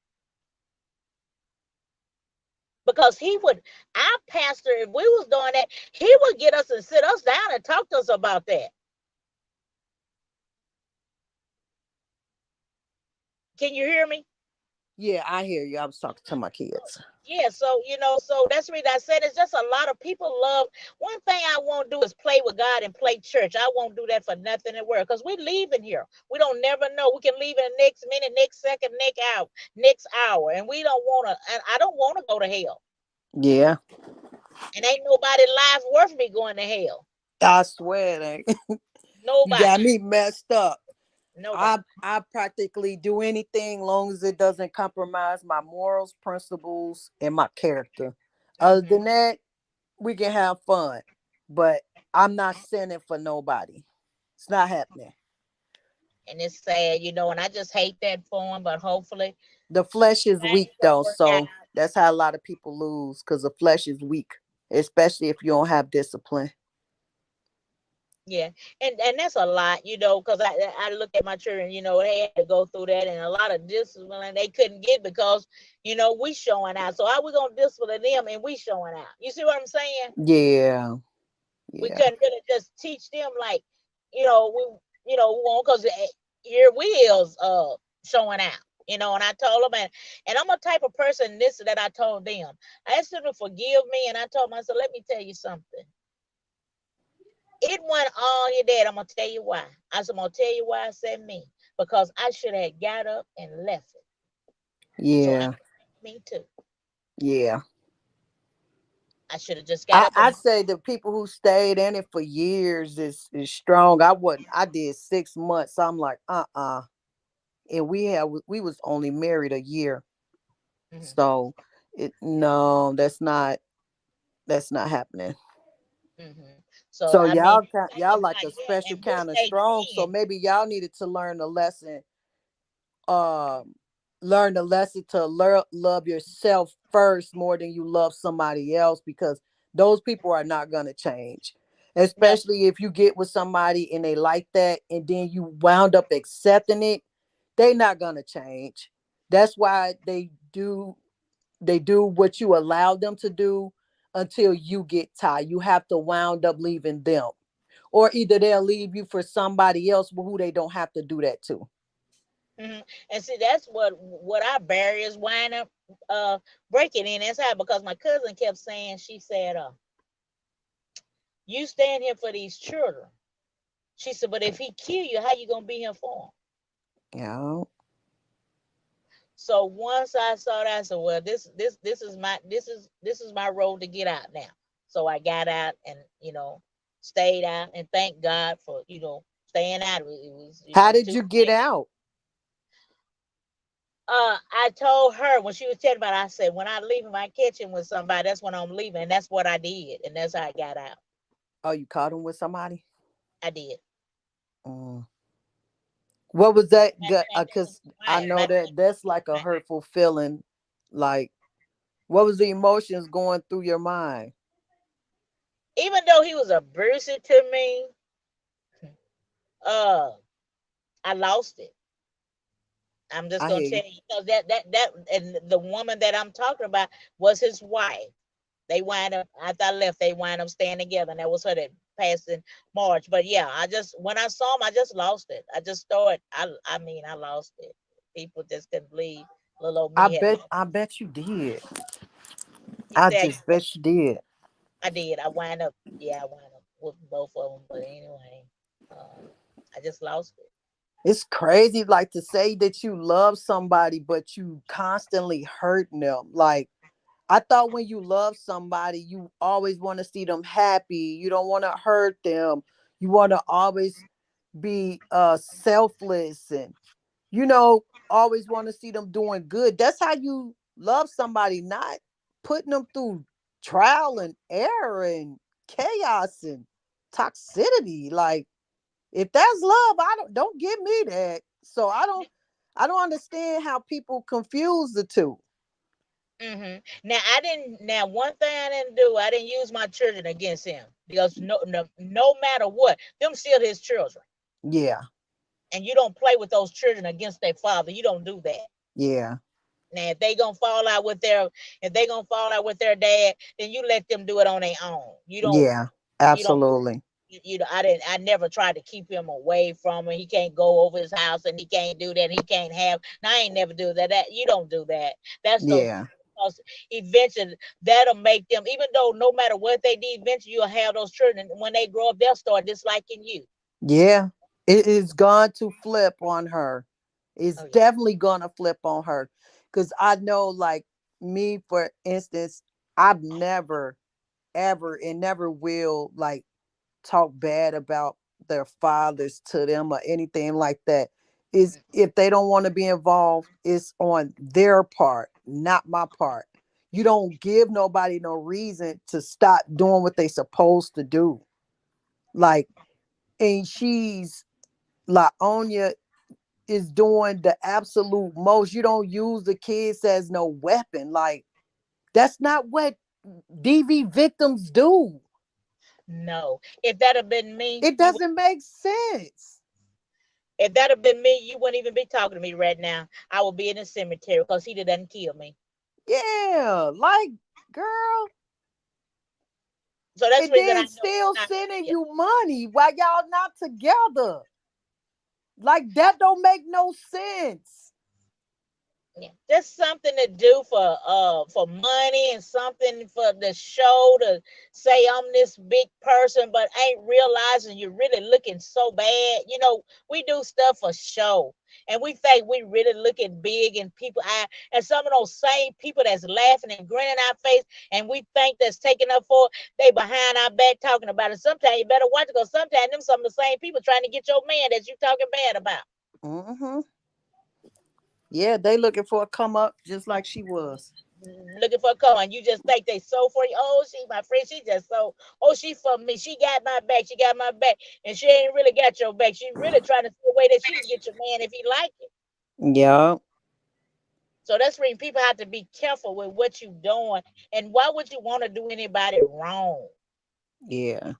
because he would, our pastor, if we was doing that, he would get us and sit us down and talk to us about that. Can you hear me? Yeah, I hear you. I was talking to my kids. Yeah, so so that's the reason I said it's just a lot of people love. One thing I won't do is play with God and play church. I won't do that for nothing in the world because we leaving here. We don't never know. We can leave in the next minute, next second, next hour, and we don't want to. And I don't want to go to hell. Yeah, And ain't nobody life worth me going to hell. I swear it ain't. You got Nobody, me messed up. nobody. I practically do anything long as it doesn't compromise my morals, principles, and my character. Other Hmm. than that, we can have fun, but I'm not sinning for nobody. It's not happening. And it's sad, and I just hate that for him. But hopefully The flesh is things weak gonna though, work out. so that's how a lot of people lose because the flesh is weak, especially if you don't have discipline. Yeah, and that's a lot, because I look at my children, they had to go through that, and a lot of discipline they couldn't get because we showing out. So how we gonna discipline them and we showing out? You see what I'm saying? Yeah, We yeah, couldn't really just teach them like, we won't because here we is showing out. And I told them, and I'm a type of person this that I told them. I asked them to forgive me, and I told myself, let me tell you something. It wasn't all your dad. I'm gonna tell you why. I'm gonna tell you why I said me. Because I should have got up and left it. So I yeah, me too. yeah. I should have just got I, up I and say the people who stayed in it for years is strong. I wasn't. I did 6 months. So I'm like, and we was only married a year, mm-hmm, so it no, that's not happening. mm-hmm. So So I mean, think y'all like about a yeah, special and this kind of day strong. So 10. maybe y'all needed to um learn the lesson to love yourself first more than you love somebody else because those people are not going to change, No. especially if you get with somebody and they like that and then you wound up accepting it. They not going to change. That's why they do what you allow them to do until you get tired. You have to wound up leaving them, or either they'll leave you for somebody else who they don't have to do that to. Hmm. And see, that's what our barriers wind up breaking in. That's how because my cousin kept saying, she said, "You stand here for these children." She said, "But if he kill you, how you gonna be here for him?" Yeah. So once I saw that, I said, "Well, this is my road to get out now." So I got out and stayed out, and thank God for staying out. It was How did too you get late. out? I told her when she was telling about it, I said, when I leave in my kitchen with somebody, that's when I'm leaving. And that's what I did. And that's how I got out. Oh, you caught him with somebody? I did. Mm. What was that? And that was Because I mine. And know I that that's like a hurtful feeling. Like, what was the emotions going through your mind? even though he was abusive to me, uh, I lost it. I'm just I gonna hear tell you. you, that and the woman that I'm talking about was his wife. They wind up after I left. They wind up staying together, and that was her that passed in March. But yeah, I just when I saw him, I just lost it. I just started. I mean, I lost it. People just couldn't believe little old I me had bet. lost. I bet you did. You I say just bet you did. I did. I wind up. Yeah, I wind up. with both of them. But anyway, I just lost it. It's crazy, like to say that you love somebody, but you constantly hurting them. Like I thought when you love somebody, you always want to see them happy. You don't want to hurt them. You want to always be selfless and always want to see them doing good. That's how you love somebody, not putting them through trial and error and chaos and toxicity. Like if that's love, I don't give me that. So I don't understand how people confuse the two. Now I didn't. Now one thing I didn't do, I didn't use my children against him because no matter what, them still his children, Yeah, and you don't play with those children against their father. You don't do that. yeah, Now if they gonna fall out with their dad, then you let them do it on their own. yeah, You don't absolutely. I never tried to keep him away from him. He can't go over his house and he can't do that. He can't have. Now I ain't never do that. That you don't do that. That's those Yeah, because eventually that'll make them. Even though no matter what they did, eventually you'll have those children. And when they grow up, they'll start disliking you. yeah. It is going to flip on her. It's Oh yeah. definitely gonna flip on her. Cause I know, like me, for instance, I've never, ever, and never will like talk bad about their fathers to them or anything like that. Is if they don't want to be involved, it's on their part, not my part. You don't give nobody no reason to stop doing what they supposed to do. Like, and she's Laonia is doing the absolute most. You don't use the kids as no weapon. Like, that's not what DV victims do. No. If that had been me, It doesn't make sense. if that had been me, you wouldn't even be talking to me right now. I would be in the cemetery because he didn't kill me. Yeah, like, girl, So that's and the reason I then know he's still not gonna sending kill. you money while y'all not together. Like, that don't make no sense. Yeah, just something to do for money and something for the show to say I'm this big person, but ain't realizing you're really looking so bad. We do stuff for show, and we think we really looking big in people eye. And some of those same people that's laughing and grinning our face, and we think that's taking up for they behind our back talking about it. Sometimes you better watch it, because sometimes them some of the same people trying to get your man that you talking bad about. Hmm. Yeah, they looking for a come up just like she was. Looking for a car, and you just think they so for you. Oh, she my friend. She just so. Oh, she for me. She got my back. She got my back, and she ain't really got your back. She really trying to see a way that she can get your man if he like it. Yeah, So that's where people have to be careful with what you doing, and why would you want to do anybody wrong? yeah.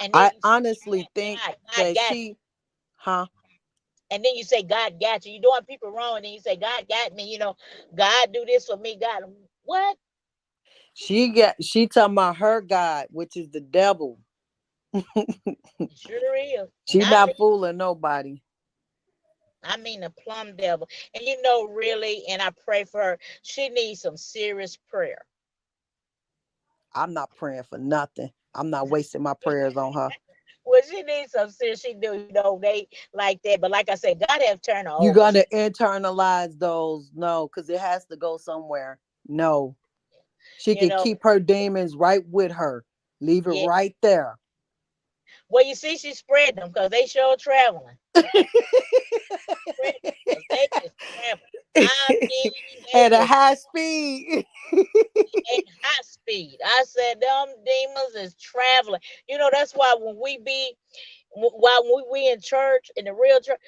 And then I you say, honestly think God that got she, huh? you. And then you say God got you. You doing people wrong, and then you say God got me. God do this for me. God, what? She talking about her God, which is the devil. It sure is, and She I not mean. fooling nobody. I mean the plum devil. And really, and I pray for her. She needs some serious prayer. I'm not praying for nothing. I'm not wasting my prayers on her. Well, she needs some serious. She do, they like that. But like I said, God have turned her You over. gonna internalize those? No, because it has to go somewhere. No, she You can know, keep her demons right with her. Leave it yeah. right there. Well, you see, she spread them because they sure traveling. Spread them because they is traveling. I mean, At they a is high speed. at high speed. I said, them demons is traveling. That's why when we be, while we in church, in the real church,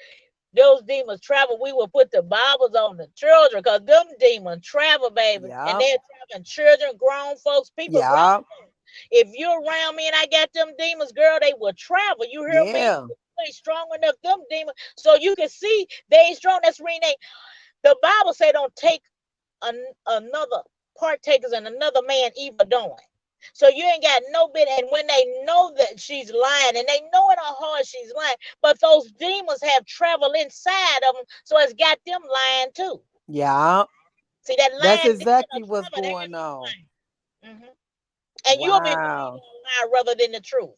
those demons travel, we will put the Bibles on the children because them demons travel, baby. And Yeah, they're traveling children, grown folks, people, grown. yeah, If you're around me and I got them demons, girl, they will travel. You hear me? yeah, They ain't strong enough, them demons. So you can see they ain't strong. That's the reason the Bible say don't take another partakers in another man evil doing. So you ain't got no bit. And when they know that she's lying, and they know in her heart she's lying, but those demons have traveled inside of them, so it's got them lying too. yeah. See that That's lying demon exactly will what's travel going there on. and lying. And you'll be Wow. believing a lie rather than the truth.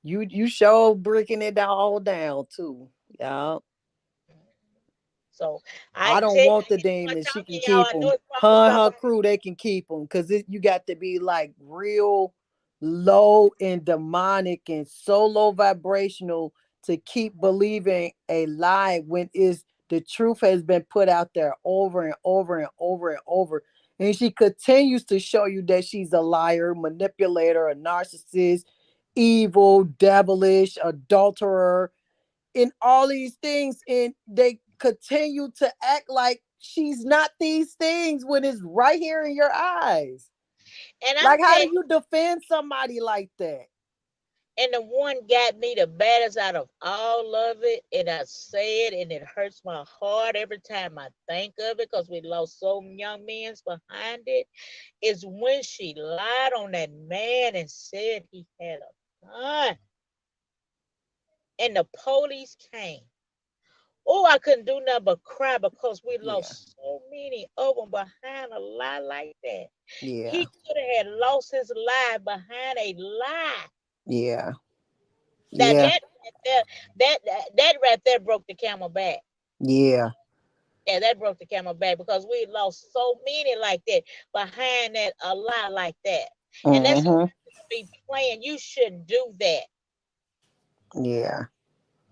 You show breaking it all down too. Yeah. So I I don't tell you, want the I demons. She talking can y'all. keep I know them. it's probably Her and her somebody. crew, they can keep them because you got to be like real low and demonic and so low vibrational to keep believing a lie when is the truth has been put out there over and over and over and over. And she continues to show you that she's a liar, manipulator, a narcissist, evil, devilish, adulterer, in all these things, and they continue to act like she's not these things when it's right here in your eyes. And I'm Like, how do telling you, you defend somebody like that? and the one got me the baddest out of all of it. And I say it, and it hurts my heart every time I think of it because we lost so many young men behind it. Is when she lied on that man and said he had a gun, and the police came. Oh, I couldn't do nothing but cry because we Yeah, lost so many of them behind a lie like that. yeah, He could have had lost his life behind a lie. yeah, That yeah, that right there, that right there broke the camel back. yeah. Yeah, that broke the camel back because we lost so many like that behind that a lie like that. And that's Mm-hmm. be playing. You shouldn't do that Yeah,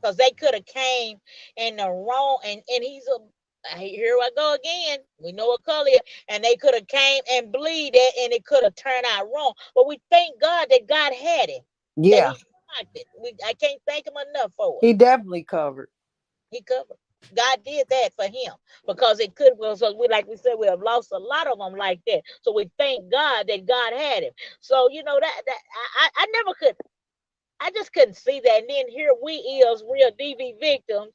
because they could have came in the wrong. And he's a here I go again. We know what color, and they could have came and bleed it, and it could have turned out wrong. But we thank God that God had it, that yeah. He blocked it. I can't thank Him enough for it. He definitely covered. He covered. God did that for him because it could. Well, so we like we said we have lost a lot of them like that. So we thank God that God had him. So you know that I never could. I just couldn't see that. And then here we is real DV victims,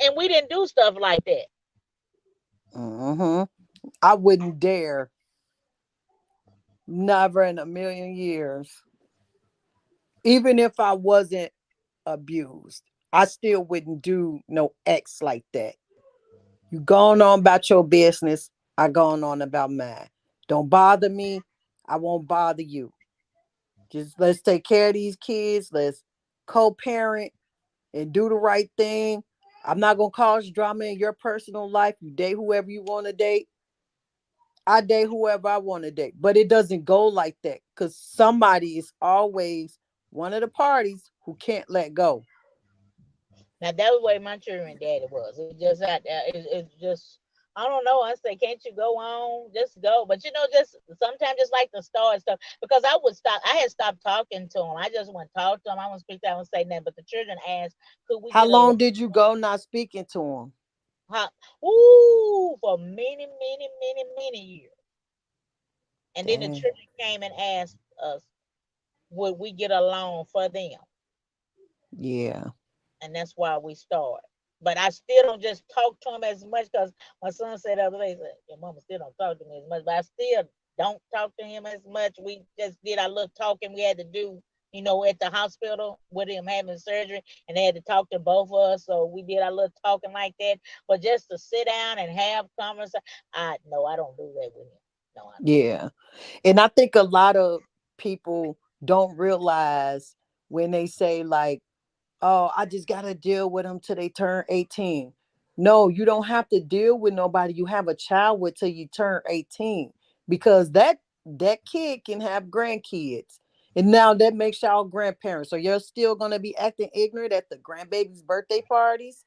and we didn't do stuff like that. Mm-hmm. I wouldn't dare, never in a million years, even if I wasn't abused, I still wouldn't do no X like that. You going on about your business, I going on about mine. Don't bother me, I won't bother you. Just let's take care of these kids. Let's co-parent and do the right thing. I'm not gonna cause drama in your personal life. You date whoever you want to date. I date whoever I want to date. But it doesn't go like that because somebody is always one of the parties who can't let go. Now that was the way my children daddy was. It just had it's just I don't know. I say, can't you go on? Just go. But you know, just sometimes just like the start stuff because I would stop. I had stopped talking to him. I just wouldn't talk to him. I wouldn't speak to him and say nothing. But the children asked, could we How get a long did you go not speaking to him? huh, ooh for many, many, many, many years? And then the Dang. children came and asked us, would we get a loan for them? Yeah. And that's why we start. But I still don't just talk to him as much because my son said the other day, he said, your mama still don't talk to me as much, but I still don't talk to him as much. We just did our little talking we had to do, at the hospital with him having surgery, and they had to talk to both of us. So we did our little talking like that. But just to sit down and have conversation, I don't do that with him. No, I don't. Yeah. And I think a lot of people don't realize when they say, like, oh, I just got to deal with them till they turn 18. No, you don't have to deal with nobody you have a child with till you turn 18 because that kid can have grandkids. And now that makes y'all grandparents. So you're still going to be acting ignorant at the grandbaby's birthday parties,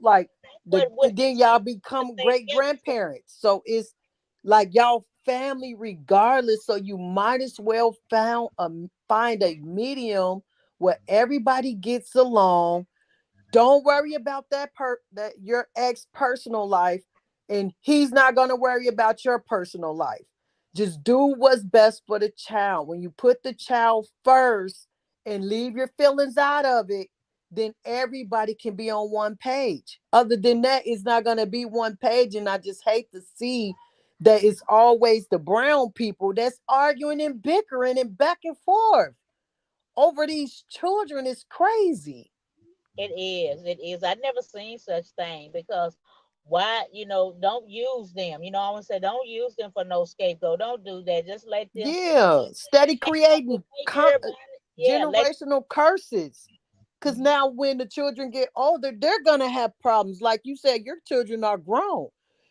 like What then y'all the become thing great is, grandparents. So it's like y'all family regardless. So you might as well find a medium where everybody gets along. Don't worry about that your ex personal life, and he's not going to worry about your personal life. Just do what's best for the child. When you put the child first and leave your feelings out of it, then everybody can be on one page. Other than that, it's not going to be one page. And I just hate to see that it's always the brown people that's arguing and bickering and back and forth over these children. Is crazy. it is. It is. I never seen such thing because why, don't use them. I want to say don't use them for no scapegoat. Don't do that. Just let them Yeah, steady have creating to take care about it. Yeah, let generational curses. Because mhm. now when the children get older, they're gonna have problems. Like you said, your children are grown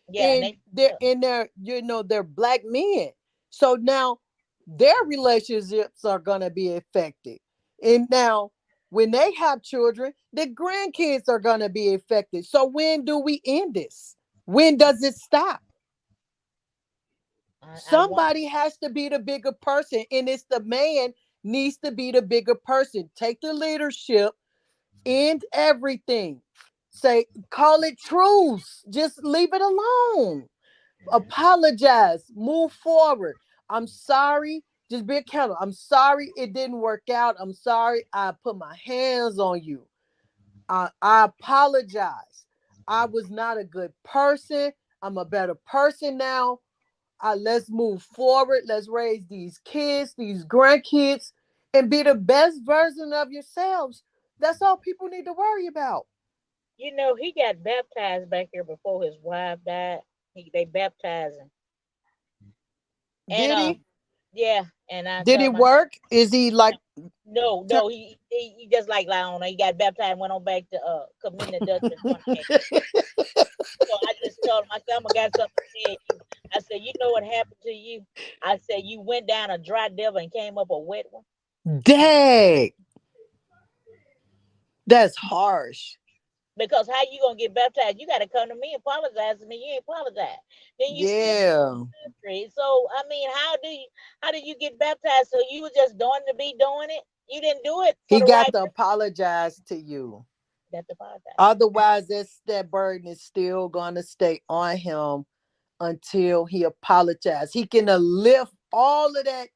Yeah, and and they they're in their, you know, they're black men. So now their relationships are gonna be affected. And now when they have children, the grandkids are gonna be affected. So when do we end this? When does it stop? I want Somebody has to be the bigger person, and it's the man needs to be the bigger person. Take the leadership, end everything. Say, call it truce. Just leave it alone. mhm. Apologize. Move forward. I'm sorry. Just be accountable. I'm sorry it didn't work out. I'm sorry I put my hands on you. I apologize. I was not a good person. I'm a better person now. Let's move forward. Let's raise these kids, these grandkids, and be the best version of yourselves. That's all people need to worry about. You know, he got baptized back here before his wife died. They baptized him, and Did he? yeah, and I Did told it him, I work? Is he like? no, T- no, he just like Lionel. He got baptized, and went on back to committing adultery and fornication. So I just told him, I said, I'm gonna got something to tell you. I said, you know what happened to you? I said, you went down a dry devil and came up a wet one. Dang, that's harsh. Because how you gonna get baptized? You gotta come to me and apologize, and then you ain't apologize. Then you still Yeah, country. So I mean, how did you get baptized? So you were just doing to be doing it? You didn't do it for he the got right to reason. apologize to you. You got to apologize. Otherwise, that burden is still gonna stay on him until he apologizes. He can lift all of that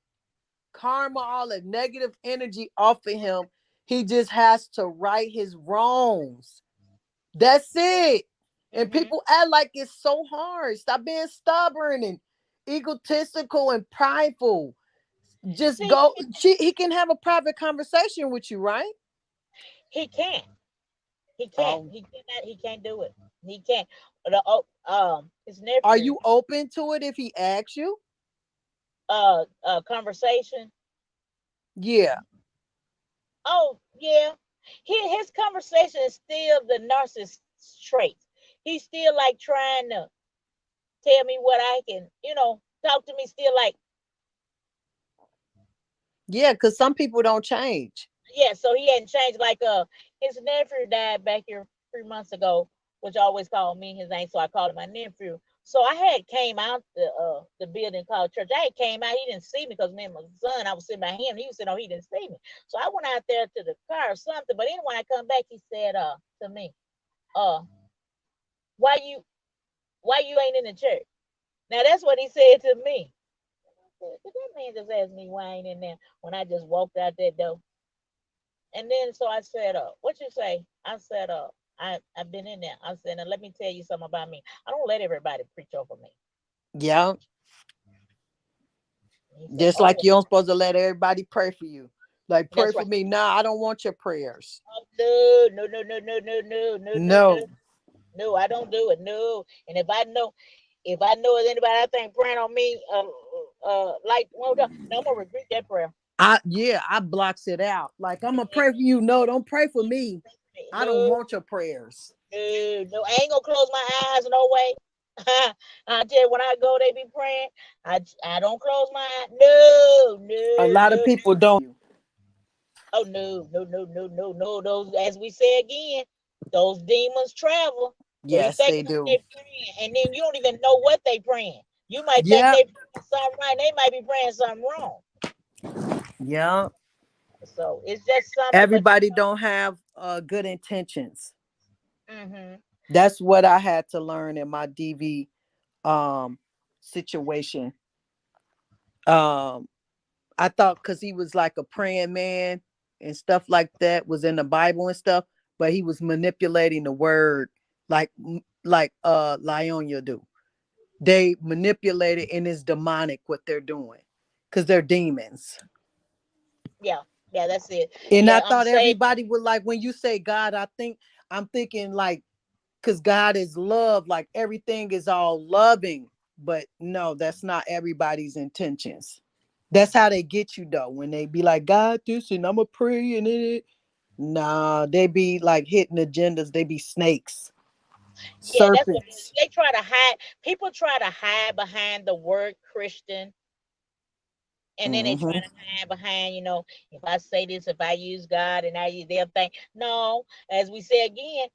karma, all that negative energy off of him. He just has to right his wrongs. That's it. And Hmm. people act like it's so hard. Stop being stubborn and egotistical and prideful. Just See, go. He can have a private conversation with you, right? he can't. He can't. Oh, He cannot. He can't do it. He can't. His are nephew, you open to it if he asks you? conversation. Yeah. Oh yeah, his conversation is still the narcissist traits. He's still like trying to tell me what I can, talk to me still like, Yeah, because some people don't change. yeah. So he hadn't changed. Like his nephew died back here 3 months ago, which always called me his name, so I called him my nephew. So I had came out the building called church. I had came out. He didn't see me because me and my son, I was sitting by him. He was sitting, oh, he didn't see me. So I went out there to the car or something. But then when I come back, he said to me, uh, why you why you ain't in the church? Now that's what he said to me. Did that man just ask me why I ain't in there when I just walked out that door? And then so I said, what you say? I said, I've been in there. I said, now let me tell you something about me. I don't let everybody preach over me. Yeah. And he said, Just like oh, you don't supposed to let everybody pray for you. Like, pray that's for right. me. Nah, I don't want your prayers. Oh, no, no, no, no, no, no, no, no, no, no. No. No, I don't do it. No. And if I know anybody I think praying on me, like, well, no, I'm gonna repeat that prayer. I blocks it out. Like, I'm gonna pray for you. No, don't pray for me. I don't No, want your prayers. no, no. I ain't gonna close my eyes no way. I tell you, when I go, they be praying. I don't close my eyes. No, A no, lot of no. people don't. Oh no, no, no, no, no, no. Those, as we say again, those demons travel. So you Yes, think they do. they praying, and then you don't even know what they praying. You might think Yep. they praying something right, they might be praying something wrong. Yep. So it's just something. But Everybody don't have good intentions. hmm That's what I had to learn in my DV um situation. Um I thought because he was like a praying man and stuff like that was in the Bible and stuff, but he was manipulating the word like Lionia do. They manipulate it and it's demonic what they're doing because they're demons. yeah, yeah, that's it. And I Yeah, thought saved. everybody would like when you say God, I'm thinking like because God is love, like everything is all loving. But no, that's not everybody's intentions. That's how they get you though. When they be like, God, this and I'ma pray and it. Nah, they be like hitting agendas. They be snakes, Yeah, that's what it is. serpents. They try to hide. People try to hide behind the word Christian, and then they try Hmm. to hide behind, if I say this, if I use God, and I use, they'll think, no. As we say again,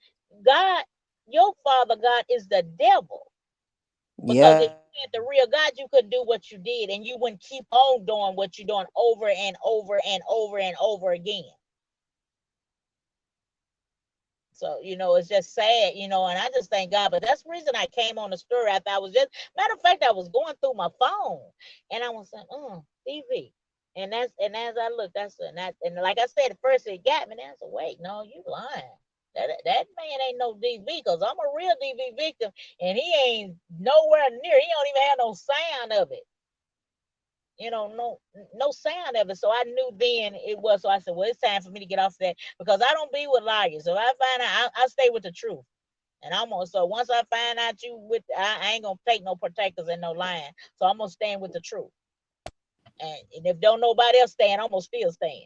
God, your father God is the devil. Because if Yeah. you had the real God, you could do what you did, and you wouldn't keep on doing what you're doing over and over and over and over again. So, it's just sad, and I just thank God. But that's the reason I came on the story after I was just, matter of fact, I was going through my phone and I was saying, TV. And as I looked, and like I said, at first it got me. And I said, wait, no, you lying. That man ain't no DV, because I'm a real DV victim, and he ain't nowhere near. He don't even have no sound of it. No sound of it. So I knew then it was. So I said, well, it's time for me to get off that, because I don't be with liars. So if I find out, I stay with the truth. And I'm gonna. So once I find out you with, I ain't gonna take no protectors and no lying. So I'm gonna stand with the truth. And if don't nobody else stand, I'm gonna still stand.